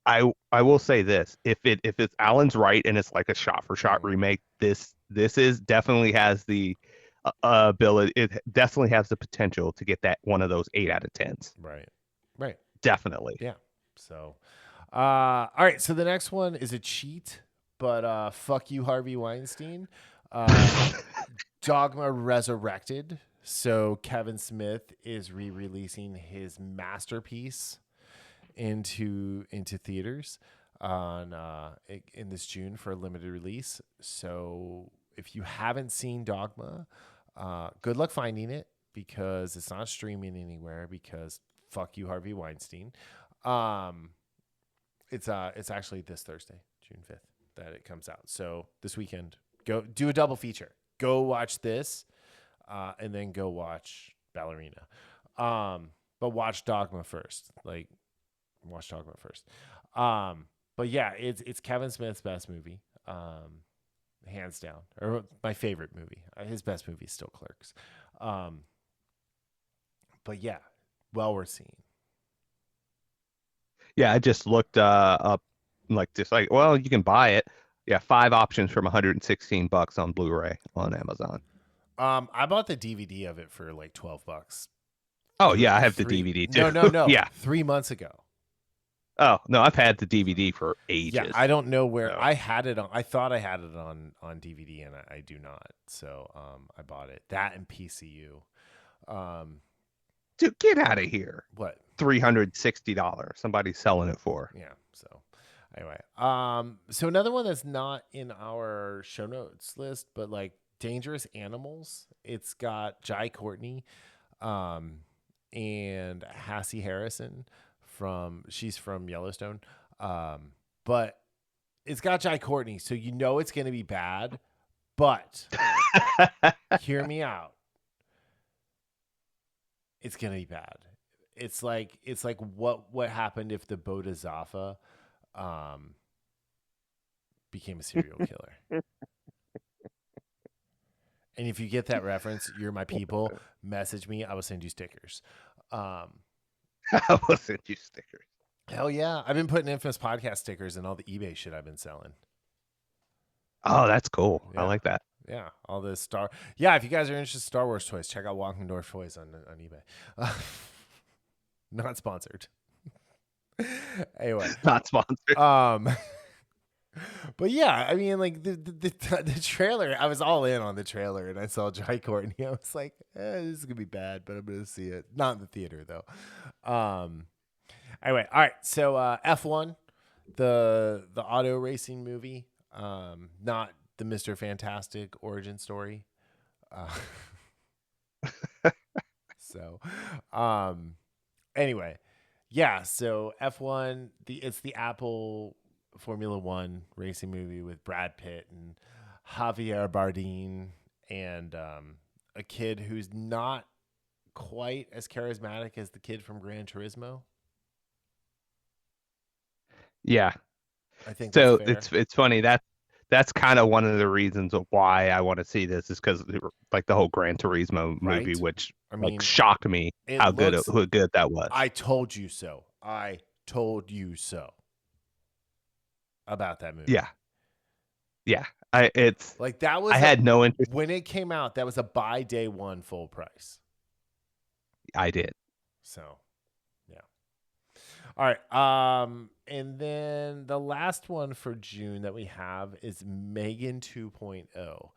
I will say this: if it's Alan's right and it's like a shot for shot remake, this is definitely has the ability. It definitely has the potential to get that one of those 8 out of 10s. Right. Definitely. Yeah. So, all right. So the next one is a cheat, but fuck you, Harvey Weinstein. Dogma Resurrected. So Kevin Smith is re-releasing his masterpiece into theaters on in this June for a limited release. So if you haven't seen Dogma, good luck finding it because it's not streaming anywhere because fuck you, Harvey Weinstein. It's actually this Thursday, June 5th, that it comes out. So this weekend, go do a double feature. Go watch this, and then go watch Ballerina. But watch Dogma first. Watch Dogma first. But yeah, it's Kevin Smith's best movie, hands down, or my favorite movie. His best movie is still Clerks. But yeah, well worth seeing. Yeah, I just looked up well, you can buy it. Yeah, 5 options from $116 on Blu-ray on Amazon. I bought the DVD of it for like $12. Oh yeah, I have the DVD too. No. Yeah. 3 months ago. Oh no, I've had the DVD for ages. Yeah, I don't know where I had it on. I thought I had it on DVD, and I do not. So I bought it. That and PCU. Dude, get out of here. What? $360. Somebody's selling it for. Yeah. So anyway, so another one that's not in our show notes list, but like Dangerous Animals. It's got Jai Courtney, and Hassie Harrison she's from Yellowstone. But it's got Jai Courtney, so you know it's gonna be bad. But hear me out. It's gonna be bad. It's like what happened if the Bodhisattva became a serial killer. And if you get that reference, you're my people. Message me. I will send you stickers. I will send you stickers. Hell yeah. I've been putting Infamous Podcast stickers in all the eBay shit I've been selling. Oh, that's cool. Yeah. I like that. Yeah. All this Yeah, if you guys are interested in Star Wars toys, check out Walking Door Toys on eBay. Not sponsored. Anyway. Not sponsored. But yeah, I mean, like the trailer, I was all in on the trailer, and I saw Jai Courtney. I was like, this is gonna be bad, but I'm gonna see it. Not in the theater though. Anyway, all right. So F1, the auto racing movie, not the Mr. Fantastic origin story. So, anyway, yeah. So F1, it's the Apple Formula One racing movie with Brad Pitt and Javier Bardem and a kid who's not quite as charismatic as the kid from Gran Turismo. Yeah, I think so. That's fair. It's funny that's kind of one of the reasons of why I want to see this is because like the whole Gran Turismo movie, which shocked me how good that was. I told you so. I told you so. About that movie. Yeah. Like that I was had no interest. when it came out, that was a buy day one full price. I did. So, yeah. All right. And then the last one for June that we have is Megan 2.0.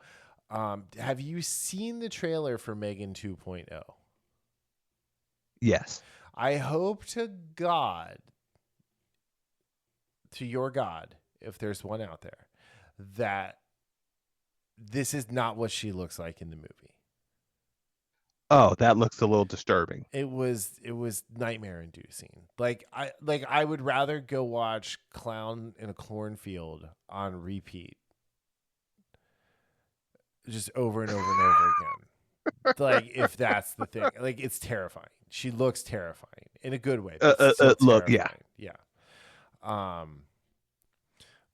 Have you seen the trailer for Megan 2.0? Yes. I hope to God, to your God, if there's one out there, that this is not what she looks like in the movie. Oh, that looks a little disturbing. It was nightmare inducing. I would rather go watch Clown in a Cornfield on repeat, just over and over and over again. Like if that's the thing, like it's terrifying. She looks terrifying in a good way, but still Look, terrifying. Yeah.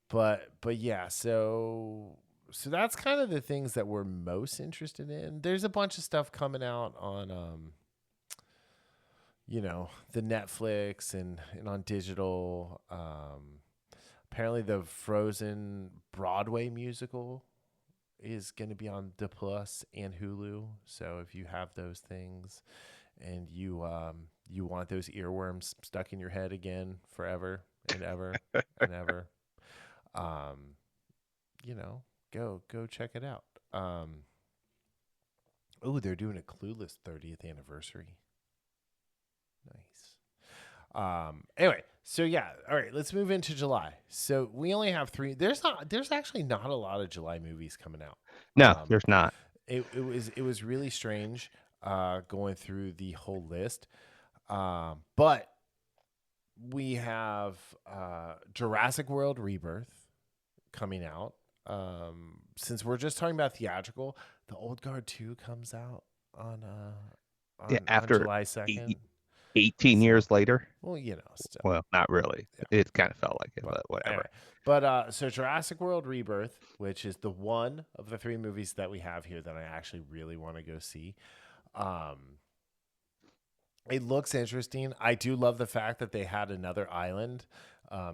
But yeah, so that's kind of the things that we're most interested in. There's a bunch of stuff coming out on the Netflix and on digital. Apparently the Frozen Broadway musical is going to be on the Plus and Hulu. So if you have those things and you want those earworms stuck in your head again forever and ever and ever, go check it out. They're doing a Clueless 30th anniversary. Nice. Anyway, so yeah, all right, let's move into July. So we only have 3. There's actually not a lot of July movies coming out. No, there's not. It was really strange going through the whole list. But we have Jurassic World Rebirth coming out. Since we're just talking about theatrical, The Old Guard 2 comes out on after July 2nd. 18 years later. Well, still. Well, not really. Yeah. It kind of felt like it, but whatever. Anyway. But so Jurassic World Rebirth, which is the one of the 3 movies that we have here that I actually really want to go see. It looks interesting. I do love the fact that they had another island,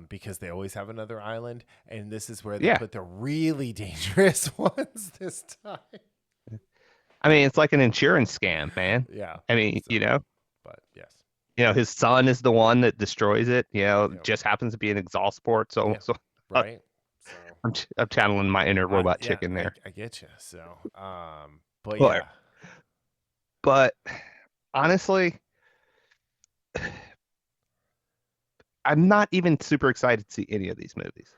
because they always have another island, and this is where they put the really dangerous ones this time. I mean, it's like an insurance scam, man. Yeah. I mean, But yes. His son is the one that destroys it. Just happens to be an exhaust port. So, right. So I'm channeling my inner robot chicken there. I get you. So, but yeah. But honestly, I'm not even super excited to see any of these movies.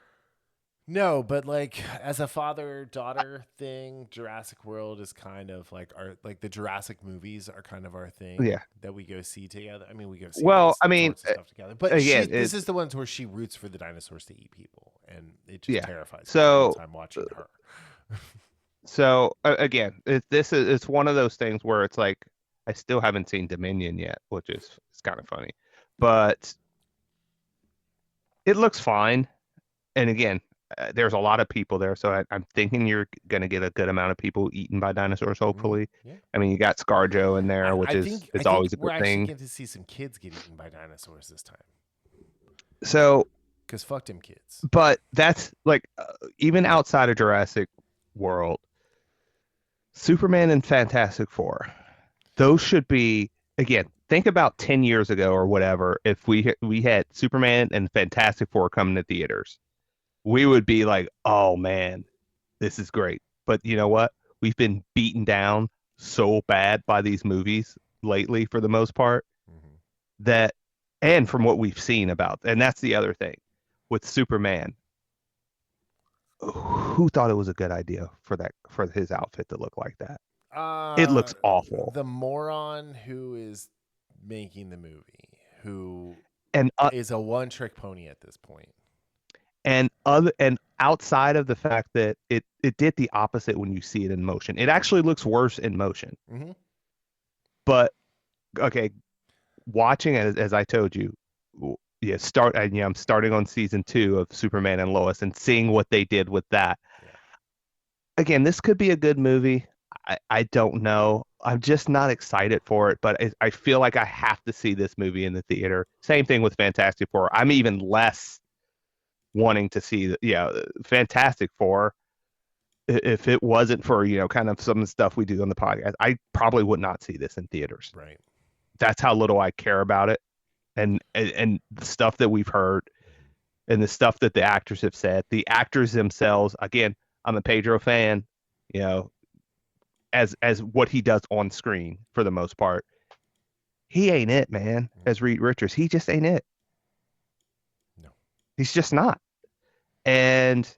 No, but like as a father-daughter thing, Jurassic World is kind of like the Jurassic movies are kind of our thing that we go see together. I mean, we go see stuff together. But again, this is the ones where she roots for the dinosaurs to eat people, and it just terrifies me every time watching her. So again, it's one of those things where it's like I still haven't seen Dominion yet, which is kind of funny, but it looks fine. And again, there's a lot of people there, so I'm thinking you're going to get a good amount of people eaten by dinosaurs, hopefully. Yeah. I mean, you got ScarJo in there, which is always a good thing. We're actually getting to see some kids get eaten by dinosaurs this time. So, because fuck them kids. But that's like, even outside of Jurassic World, Superman and Fantastic Four, those should be, again, think about 10 years ago or whatever, if we had Superman and Fantastic Four coming to theaters. We would be like, oh man, this is great. But you know what? We've been beaten down so bad by these movies lately for the most part that, and from what we've seen about, and that's the other thing with Superman, who thought it was a good idea for his outfit to look like that? It looks awful. The moron who is making the movie, who is a one-trick pony at this point. And outside of the fact that it did the opposite when you see it in motion. It actually looks worse in motion. Mm-hmm. But okay, watching it, as I told you, I'm starting on season 2 of Superman and Lois and seeing what they did with that. Yeah. Again, this could be a good movie. I don't know. I'm just not excited for it, but I feel like I have to see this movie in the theater. Same thing with Fantastic Four. I'm even less wanting to see Fantastic Four. if it wasn't for, kind of some of the stuff we do on the podcast, I probably would not see this in theaters. Right. That's how little I care about it. And the stuff that we've heard and the stuff that the actors have said, the actors themselves, again, I'm a Pedro fan, you know, as what he does on screen for the most part. He ain't it, man. As Reed Richards, he just ain't it. No. He's just not. And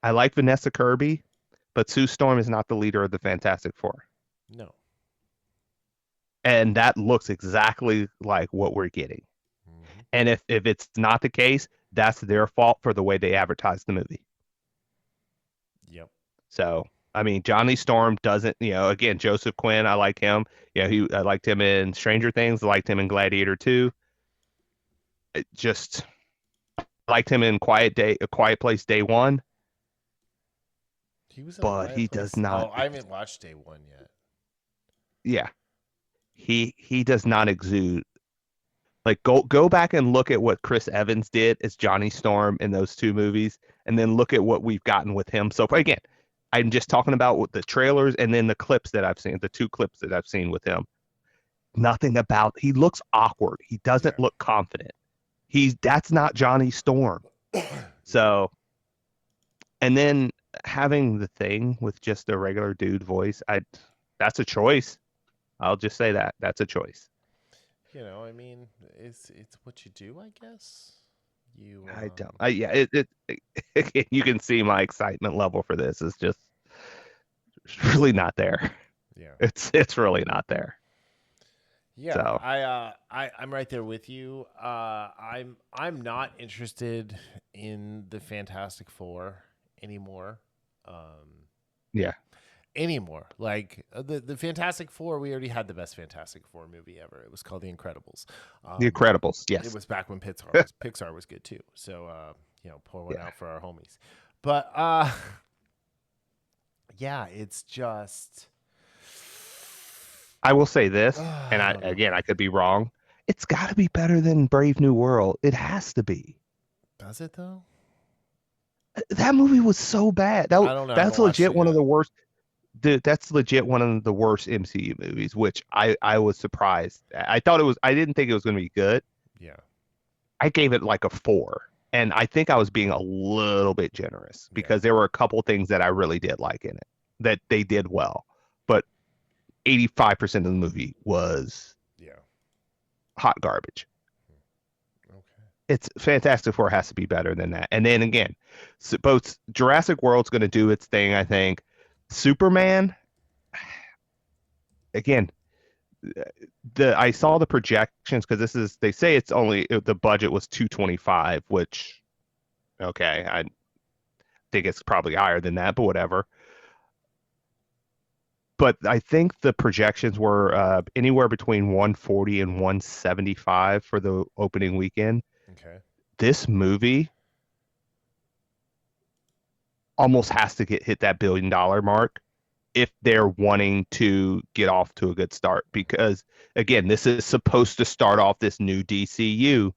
I like Vanessa Kirby, but Sue Storm is not the leader of the Fantastic Four. No. And that looks exactly like what we're getting. Mm-hmm. And if it's not the case, that's their fault for the way they advertise the movie. Yep. So, I mean, Johnny Storm doesn't, again, Joseph Quinn, I like him. I liked him in Stranger Things. I liked him in Gladiator 2. Just liked him in A Quiet Place Day 1. He was in but he Place. Does not. Oh, I haven't watched Day 1 yet. Yeah. He does not exude. Like, go back and look at what Chris Evans did as Johnny Storm in those two movies, and then look at what we've gotten with him. So again, I'm just talking about what the trailers and then the clips that I've seen, the two clips that I've seen with him. Nothing about, he looks awkward. He doesn't look confident. That's not Johnny Storm. So, and then having the Thing with just a regular dude voice, that's a choice. I'll just say that's a choice. I mean, it's what you do, I guess. I don't. You can see my excitement level for this is just really not there. Yeah, it's really not there. Yeah, so. I'm right there with you. I'm not interested in the Fantastic Four anymore. Yeah. Anymore. Like the Fantastic Four, we already had the best Fantastic Four movie ever. It was called The Incredibles. The Incredibles, yes. It was back when Pixar was good too. So pour one out for our homies. But yeah, it's just. I will say this, and I could be wrong. It's got to be better than Brave New World. It has to be. Does it though? That movie was so bad. I don't know. That's legit one of the worst. That's legit one of the worst MCU movies, which I was surprised. I didn't think it was going to be good. Yeah. I gave it like a 4, and I think I was being a little bit generous because there were a couple things that I really did like in it that they did well, but 85% of the movie was hot garbage. Okay. It's Fantastic Four has to be better than that. And then again, both Jurassic World's going to do its thing, I think. Superman, again, I saw the projections because they say it's only the budget was 225, which okay, I think it's probably higher than that, but whatever. But I think the projections were anywhere between 140 and 175 for the opening weekend. Okay. This movie almost has to hit that $1 billion mark if they're wanting to get off to a good start. Because, again, this is supposed to start off this new DCU.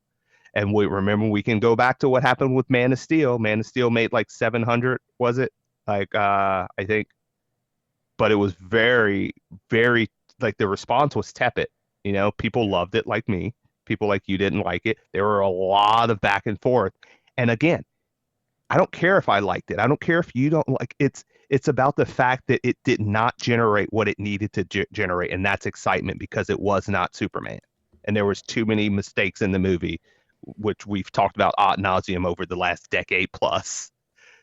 And we can go back to what happened with Man of Steel. Man of Steel made like 700, was it? I think. But it was very, very, like the response was tepid. People loved it like me. People like you didn't like it. There were a lot of back and forth. And again, I don't care if I liked it. I don't care if you don't like it. It's about the fact that it did not generate what it needed to generate. And that's excitement because it was not Superman. And there was too many mistakes in the movie, which we've talked about ad nauseum over the last decade plus.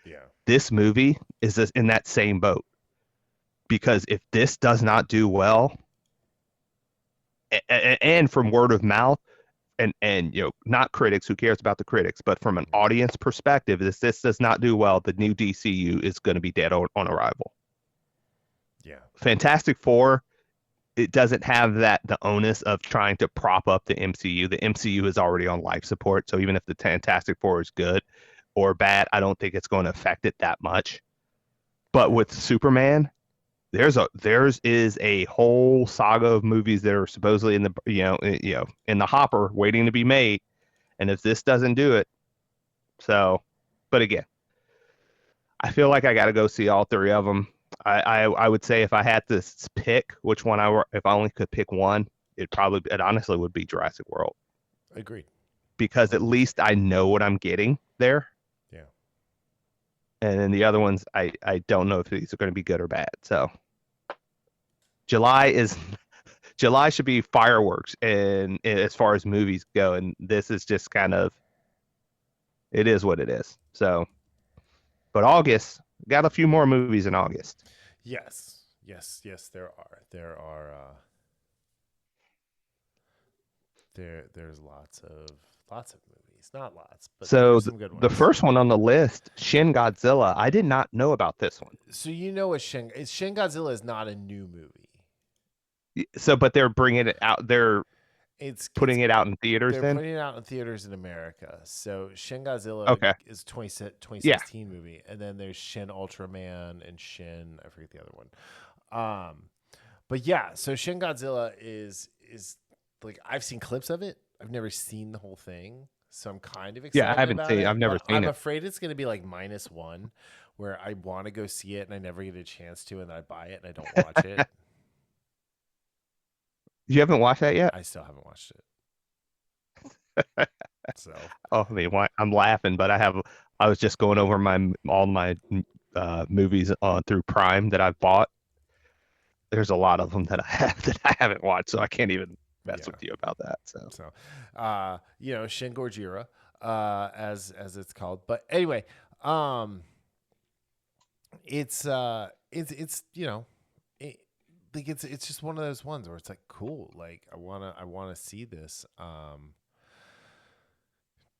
Yeah. This movie is in that same boat. Because if this does not do well, and from word of mouth, and not critics, who cares about the critics, but from an audience perspective, if this does not do well, the new DCU is going to be dead on arrival. Yeah. Fantastic Four, it doesn't have the onus of trying to prop up the MCU. The MCU is already on life support, so even if the Fantastic Four is good or bad, I don't think it's going to affect it that much. But with Superman, There's is a whole saga of movies that are supposedly in the in the hopper waiting to be made, and if this doesn't do it, but again, I feel like I got to go see all three of them. I would say if I had to pick which one if I only could pick one, it honestly would be Jurassic World Agreed. because at 100%. least I know what I'm getting there. Yeah. And then the other ones, I don't know if these are going to be good or bad. So July is July should be fireworks, and as far as movies go, and this is just kind of it is what it is. So, but August got a few more movies in August. Yes. Yes. Yes. There are. There are. There's lots of movies. Not lots, but So there's some good the ones. first one on the list, Shin Godzilla. I did not know about this one. So you know what Shin Godzilla is not a new movie. So, but they're bringing it out. They're It's putting it out in theaters they're then? putting it out in theaters in America. So Shin Godzilla Okay. is Yeah. 2016 movie, and then there's Shin Ultraman and Shin, I forget the other one. But yeah, so Shin Godzilla is like, I've seen clips of it. I've never seen the whole thing, so I'm kind of Yeah, excited about I've it. never But seen I'm it. afraid it's going to be like -1, where I want to go see it and I never get a chance to, and then I buy it and I don't watch it. You haven't watched that yet? I still haven't watched it. So Oh, I mean, I'm laughing, but I was just going over all my movies through Prime that I've bought. There's a lot of them that I have that I haven't watched, so I can't even mess yeah. with you about that. So So, Shin Gorjira, as it's called. But anyway, it's like it's just one of those ones where it's like, cool. Like I wanna see this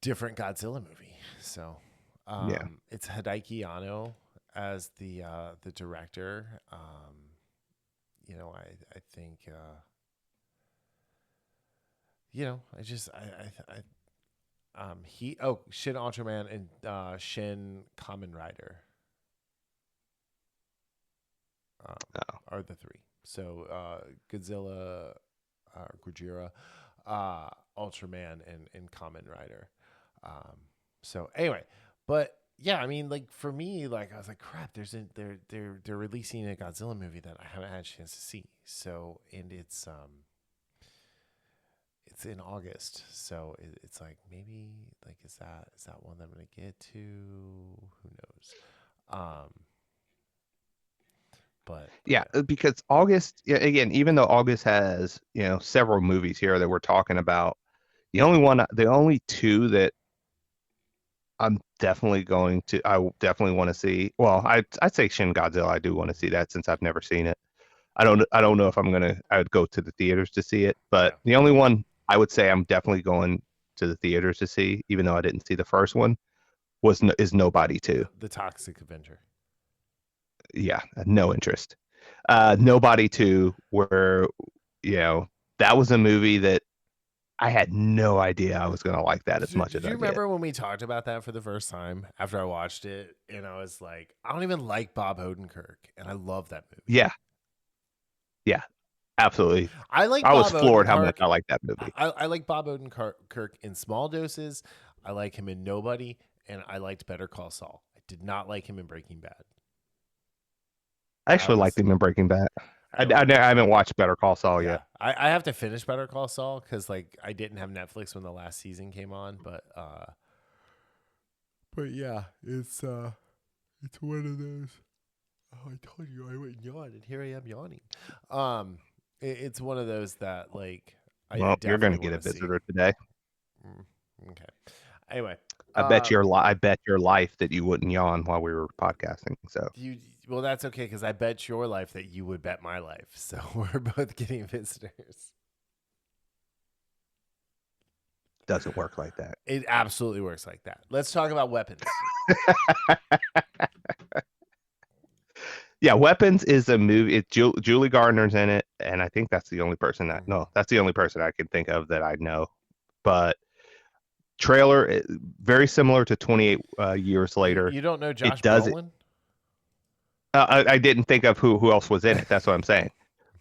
different Godzilla movie. So, yeah, it's Hideaki Anno as the director. I think. I just Shin Ultraman and Shin Kamen Rider are the three. So Godzilla, Gojira, Ultraman, and Kamen Rider. So anyway, but yeah, I mean, like for me, like I was like, crap. They're releasing a Godzilla movie that I haven't had a chance to see. So and it's in August, so it's like maybe like is that one that I'm gonna get to? Who knows? But yeah, because August, yeah, again, even though August has several movies here that we're talking about, the only two that I definitely want to see. Well, I'd say Shin Godzilla. I do want to see that since I've never seen it. I don't know if I would go to the theaters to see it, but yeah, the only one I would say I'm definitely going to the theaters to see, even though I didn't see the first one, is Nobody 2. the Toxic Avenger. Yeah, no interest. Nobody 2, where that was a movie that I had no idea I was gonna like that as much Did as you I did. remember when we talked about that for the first time after I watched it, and I was like, I don't even like Bob Odenkirk, and I love that movie. Yeah, yeah, absolutely. I like I was Bob floored how much Odenkirk. I like that movie. I like Bob Odenkirk in small doses. I like him in Nobody, and I liked Better Call Saul. I did not like him in Breaking Bad. I I actually liked was him in Breaking Bad. I don't. I haven't watched Better Call Saul Yeah, yet. I have to finish Better Call Saul because like I didn't have Netflix when the last season came on, but yeah, it's one of those. Oh, I told you I wouldn't yawn, and here I am yawning. It's one of those that like I Well, you're gonna definitely get a want to see. visitor today. Okay. Anyway, I bet your life that you wouldn't yawn while we were podcasting. So you well that's okay because I bet your life that you would bet my life, so we're both getting visitors. doesn't work like that. It absolutely works like that. Let's talk about weapons. Yeah, Weapons is a movie. Julie Gardner's in it, and I think that's the only person Mhm. that's the only person I can think of that I know. But trailer very similar to 28 years later. You don't know It Josh does it. Brolin? I didn't think of who else was in it. That's what I'm saying.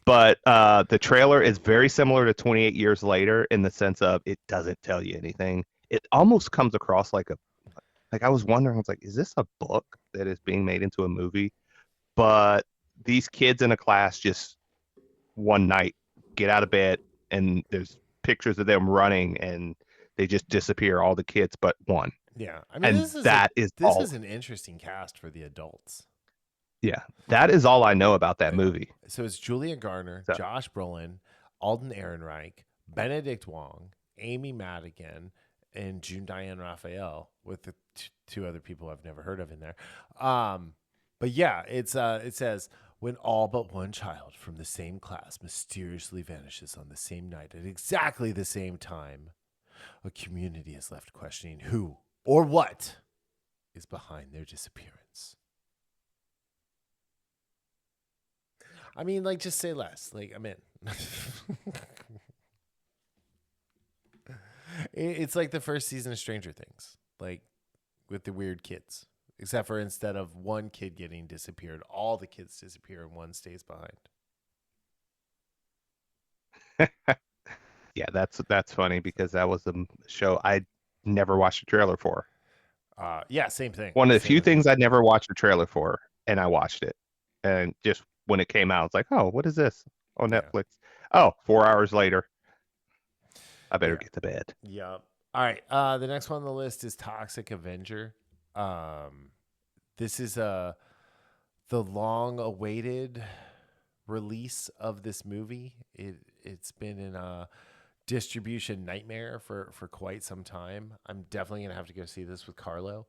But the trailer is very similar to 28 years later in the sense of it doesn't tell you anything. It almost comes across like I was wondering, I was like, is this a book? that is being made into a movie, but these kids in a class just one night get out of bed and there's pictures of them running and they just disappear, all the kids but one. Yeah, I mean, And that is this all. is an interesting cast for the adults. Yeah, that is all I know about that movie. So it's Julia Garner, So, Josh Brolin, Alden Ehrenreich, Benedict Wong, Amy Madigan, and June Diane Raphael, with the two other people I've never heard of in there. But yeah, it says when all but one child from the same class mysteriously vanishes on the same night at exactly the same time, a community is left questioning who or what is behind their disappearance. I mean, like, just say less. Like, I'm in. It's like the first season of Stranger Things, like with the weird kids. Except for instead of one kid getting disappeared, all the kids disappear and one stays behind. yeah, that's funny because that was a show I never watched a trailer for. Yeah, same thing. One of the Same few with me. things I'd never watched a trailer for, and I watched it. And just when it came out, it's like, oh, what is this on Yeah. Netflix? Oh, 4 hours later, I better get to bed. Yeah. All right. The next one on the list is Toxic Avenger. This is the long-awaited release of this movie. It's been in a distribution nightmare for quite some time. I'm definitely gonna have to go see this with Carlo,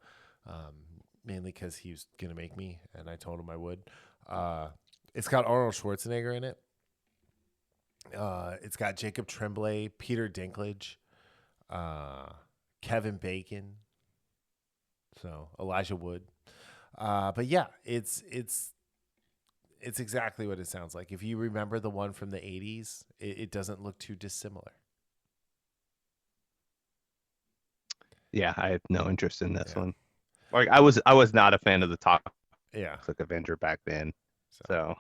mainly because he was gonna make me, and I told him I would. It's got Arnold Schwarzenegger in it. It's got Jacob Tremblay, Peter Dinklage, Kevin Bacon, so Elijah Wood. But yeah, it's exactly what it sounds like. If you remember the one from the 80s, it doesn't look too dissimilar. Yeah, I have no interest in this one. Like I was not a fan of the Toxic Avenger back then. So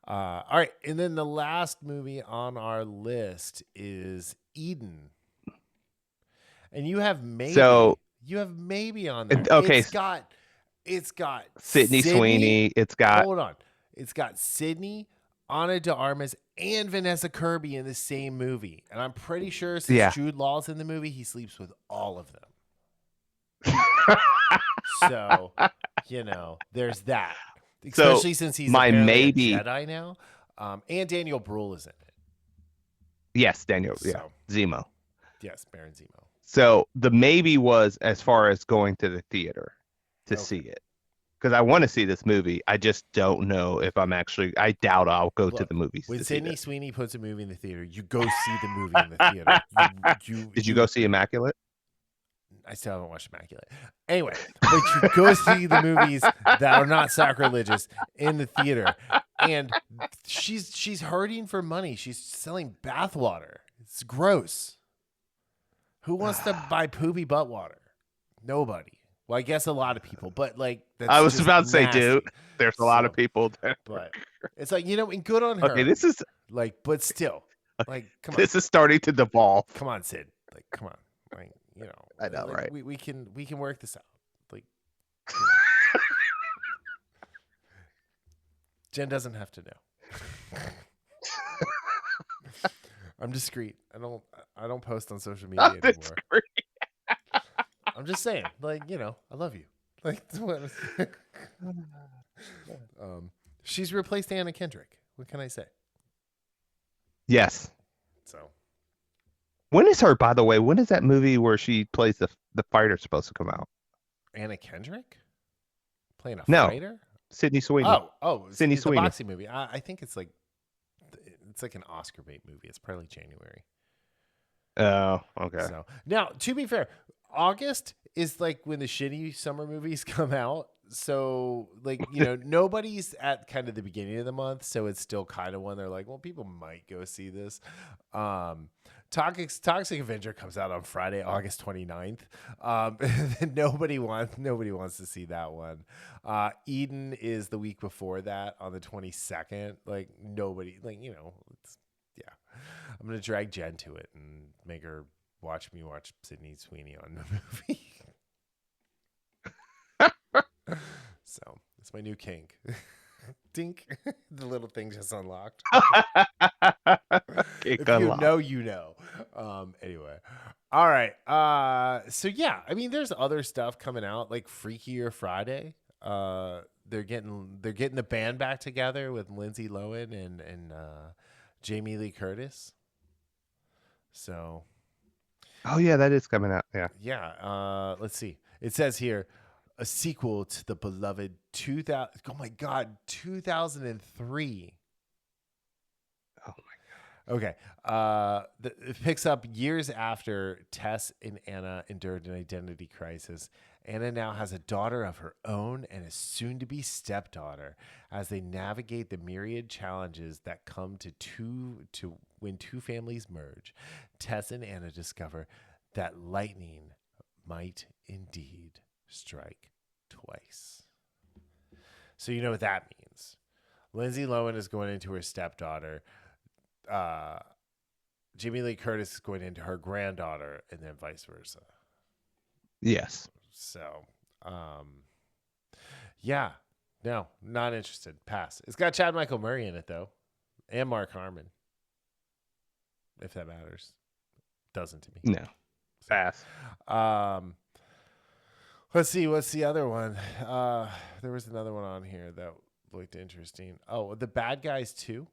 all right, and then the last movie on our list is Eden. And you have maybe on there. Okay. It's got Sydney Sweeney. It's got It's got Sydney, Ana de Armas, and Vanessa Kirby in the same movie. And I'm pretty sure since Jude Law's in the movie, he sleeps with all of them. So, there's that. Especially since he's apparently a Jedi now. And Daniel Bruhl is in it. Yes, Daniel. Yeah, Zemo. Yes, Baron Zemo. So the maybe was as far as going to the theater to see it. Because I want to see this movie. I just don't know if I'm actually. I doubt I'll go to the movies. When Sydney Sweeney puts a movie in the theater, you go see the movie in the theater. Did you go see Immaculate? I still haven't watched Immaculate. Anyway, but you go see the movies that are not sacrilegious in the theater, and she's hurting for money. She's selling bathwater. It's gross. Who wants to buy poopy butt water? Nobody. Well, I guess a lot of people, but like that's I was about to say, nasty. dude, there's a lot of people. But it's like, and good on her. Okay, this is like, but still, like, come on. This is starting to devolve. Come on, Sid. Like, come on. Like, I know, like, right? We can work this out. Like, Jen doesn't have to know. I'm discreet. I don't post on social media anymore. I'm just saying, like, I love you. Like, she's replaced Anna Kendrick. What can I say? Yes. So, when is that movie where she plays the fighter supposed to come out? Anna Kendrick playing a fighter? Sydney Sweeney. Sydney Sweeney. The boxing movie. I think it's like an Oscar bait movie. It's probably January. Oh, okay. So now, to be fair, August is like when the shitty summer movies come out. So like, nobody's at kind of the beginning of the month. So it's still kind of when they're like, well, people might go see this. Toxic Avenger comes out on Friday, August 29th. Nobody wants to see that one. Eden is the week before that on the 22nd. Like nobody, I'm going to drag Jen to it and make her watch me watch Sydney Sweeney on the movie. So it's my new kink. Dink. The little thing just unlocked. Kick If you unlocked. know, you know. Anyway. All right. So yeah, I mean there's other stuff coming out like Freakier Friday. They're getting the band back together with Lindsay Lohan and Jamie Lee Curtis. So Oh yeah, that is coming out. Yeah. yeah, let's see. It says here a sequel to the beloved 2000. Oh my god, 2003. Oh Okay. It picks up years after Tess and Anna endured an identity crisis. Anna now has a daughter of her own and a soon to be stepdaughter as they navigate the myriad challenges that come to when two families merge. Tess and Anna discover that lightning might indeed strike twice. So you know what that means. Lindsay Lohan is going into her stepdaughter. Jamie Lee Curtis is going into her granddaughter, and then vice versa. yes. So, yeah, no, not interested. Pass. It's got Chad Michael Murray in it though, and Mark Harmon. If that matters, doesn't to me. No. Pass. Let's see. What's the other one? There was another one on here that looked interesting. Oh, The Bad Guys 2.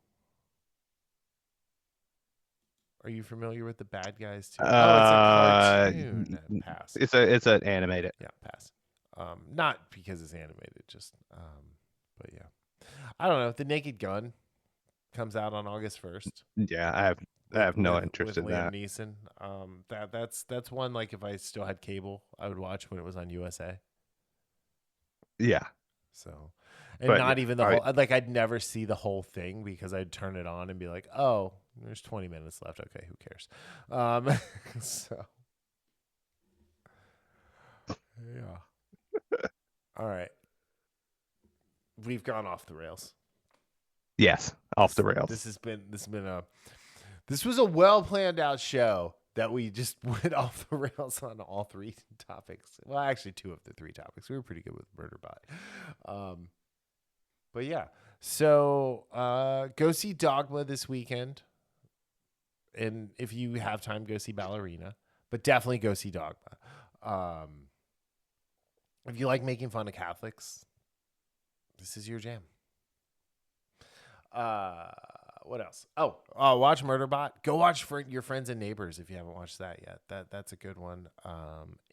Are you familiar with The Bad Guys 2? Oh, it's a cartoon. Pass. It's an animated. Yeah, pass. Not because it's animated, just but yeah. I don't know. The Naked Gun comes out on August 1st. Yeah, I have no interest in Liam that. Neeson. That's one like if I still had cable, I would watch when it was on USA. Yeah. So, and But, not yeah, even the all whole. right. Like I'd never see the whole thing because I'd turn it on and be like, "Oh, there's 20 minutes left. Okay, who cares?" So, yeah. All right, we've gone off the rails. Yes, off the rails. This was a well planned out show that we just went off the rails on all three topics. Well, actually, two of the three topics. We were pretty good with Murderbot. But yeah, so go see Dogma this weekend, and if you have time, go see Ballerina. But definitely go see Dogma. If you like making fun of Catholics, this is your jam. What else? Oh, watch Murderbot. Go watch for Your Friends and Neighbors if you haven't watched that yet. That's a good one.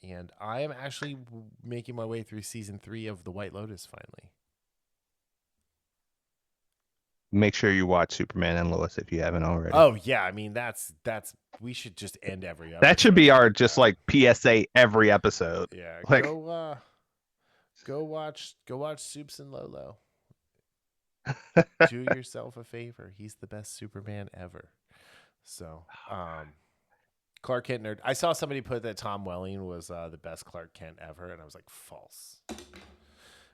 And I am actually making my way through season 3 of The White Lotus finally. Make sure you watch Superman and Lois if you haven't already. Oh yeah, I mean that's we should just end every episode. That should be our just like PSA every episode. Yeah, like, go watch Soups and Lolo. Do yourself a favor. He's the best Superman ever. So, Clark Kent nerd. I saw somebody put that Tom Welling was the best Clark Kent ever, and I was like, false.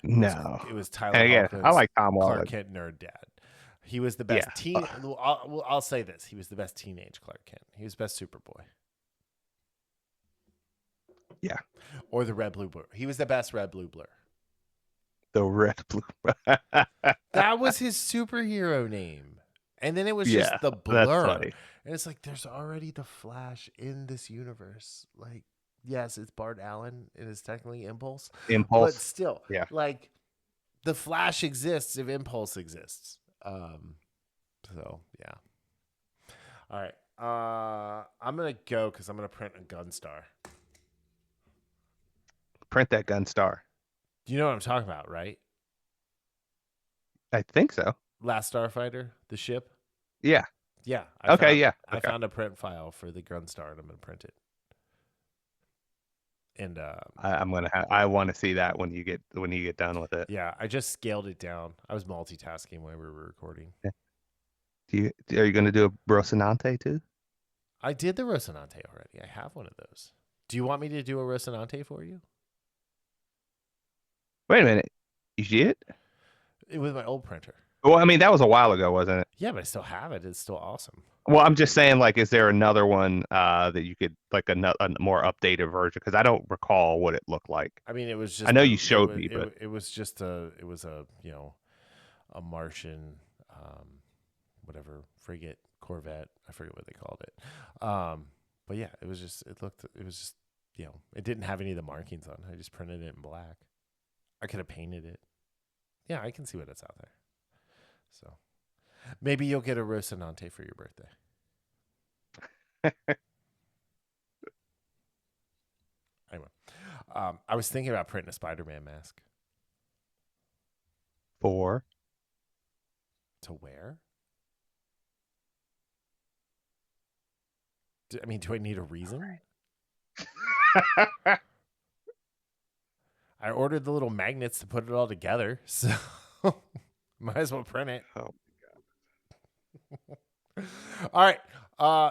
No, it was Tyler. And again, I like Tom Welling. Clark Kent nerd dad. He was the best teen. I'll say this: he was the best teenage Clark Kent. He was best Superboy. Yeah, or the Red Blue Blur. He was the best Red Blue Blur. The Red Blue. That was his superhero name, and then it was just the Blur. That's funny. And it's like there's already the Flash in this universe. Like, yes, it's Bart Allen. It is technically Impulse. But still, like the Flash exists if Impulse exists. So yeah. All right. I'm gonna go because I'm gonna print a Gunstar. Print that Gunstar. You know what I'm talking about, right? I think so. Last Starfighter, the ship. Yeah. Yeah. I found a print file for the Gunstar, and I'm gonna print it. And I want to see that when you get done with it. Yeah, I just scaled it down. I was multitasking while we were recording. Yeah. Are you going to do a Rocinante too? I did the Rocinante already. I have one of those. Do you want me to do a Rocinante for you? Wait a minute. You did? With my old printer. Well, I mean, that was a while ago, wasn't it? Yeah, but I still have it. It's still awesome. Well, I'm just saying, like, is there another one that you could like a more updated version? Because I don't recall what it looked like. I mean, it was I just know a, you showed me, but it was just a a Martian, whatever frigate Corvette. I forget what they called it. But yeah, it was just it didn't have any of the markings on. I just printed it in black. I could have painted it. Yeah, I can see what it's out there. So maybe you'll get a Rocinante for your birthday. Anyway, I was thinking about printing a Spider-Man mask for to wear. Do I need a reason? I ordered the little magnets to put it all together, so might as well print it. Oh my god! All right,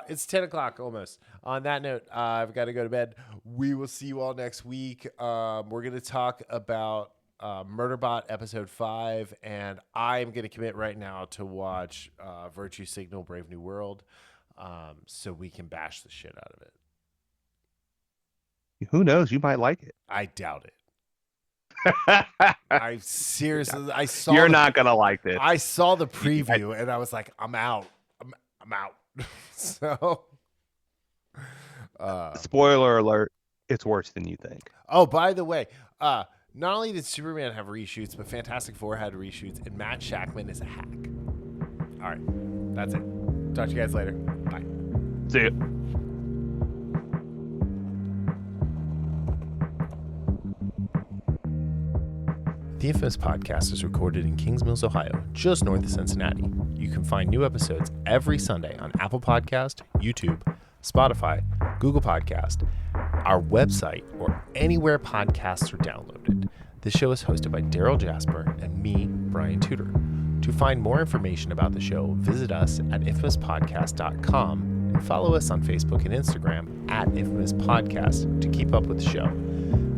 it's 10 o'clock almost. On that note, I've got to go to bed. We will see you all next week. We're going to talk about Murderbot episode 5, and I'm going to commit right now to watch Virtue Signal Brave New World, so we can bash the shit out of it. Who knows? You might like it. I doubt it. I seriously, I saw. You're not gonna like this. I saw the preview and I was like, I'm out. I'm out. So, spoiler alert: it's worse than you think. Oh, by the way, not only did Superman have reshoots, but Fantastic Four had reshoots, and Matt Shackman is a hack. All right, that's it. Talk to you guys later. Bye. See you. The Infamous Podcast is recorded in Kings Mills, Ohio, just north of Cincinnati. You can find new episodes every Sunday on Apple Podcast, YouTube, Spotify, Google Podcast, our website, or anywhere podcasts are downloaded. This show is hosted by Darryl Jasper and me, Brian Tudor. To find more information about the show, visit us at infamouspodcast.com and follow us on Facebook and Instagram at Infamous Podcast to keep up with the show.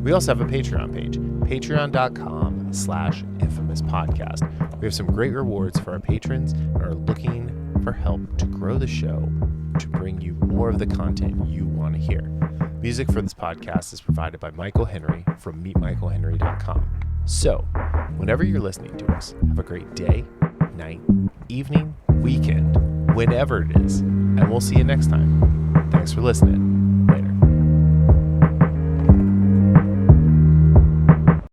We also have a Patreon page, patreon.com/Infamous Podcast. We have some great rewards for our patrons and are looking for help to grow the show to bring you more of the content you want to hear. Music for this podcast is provided by Michael Henry from meetmichaelhenry.com. So, whenever you're listening to us, have a great day, night, evening, weekend, whenever it is, and we'll see you next time. Thanks for listening.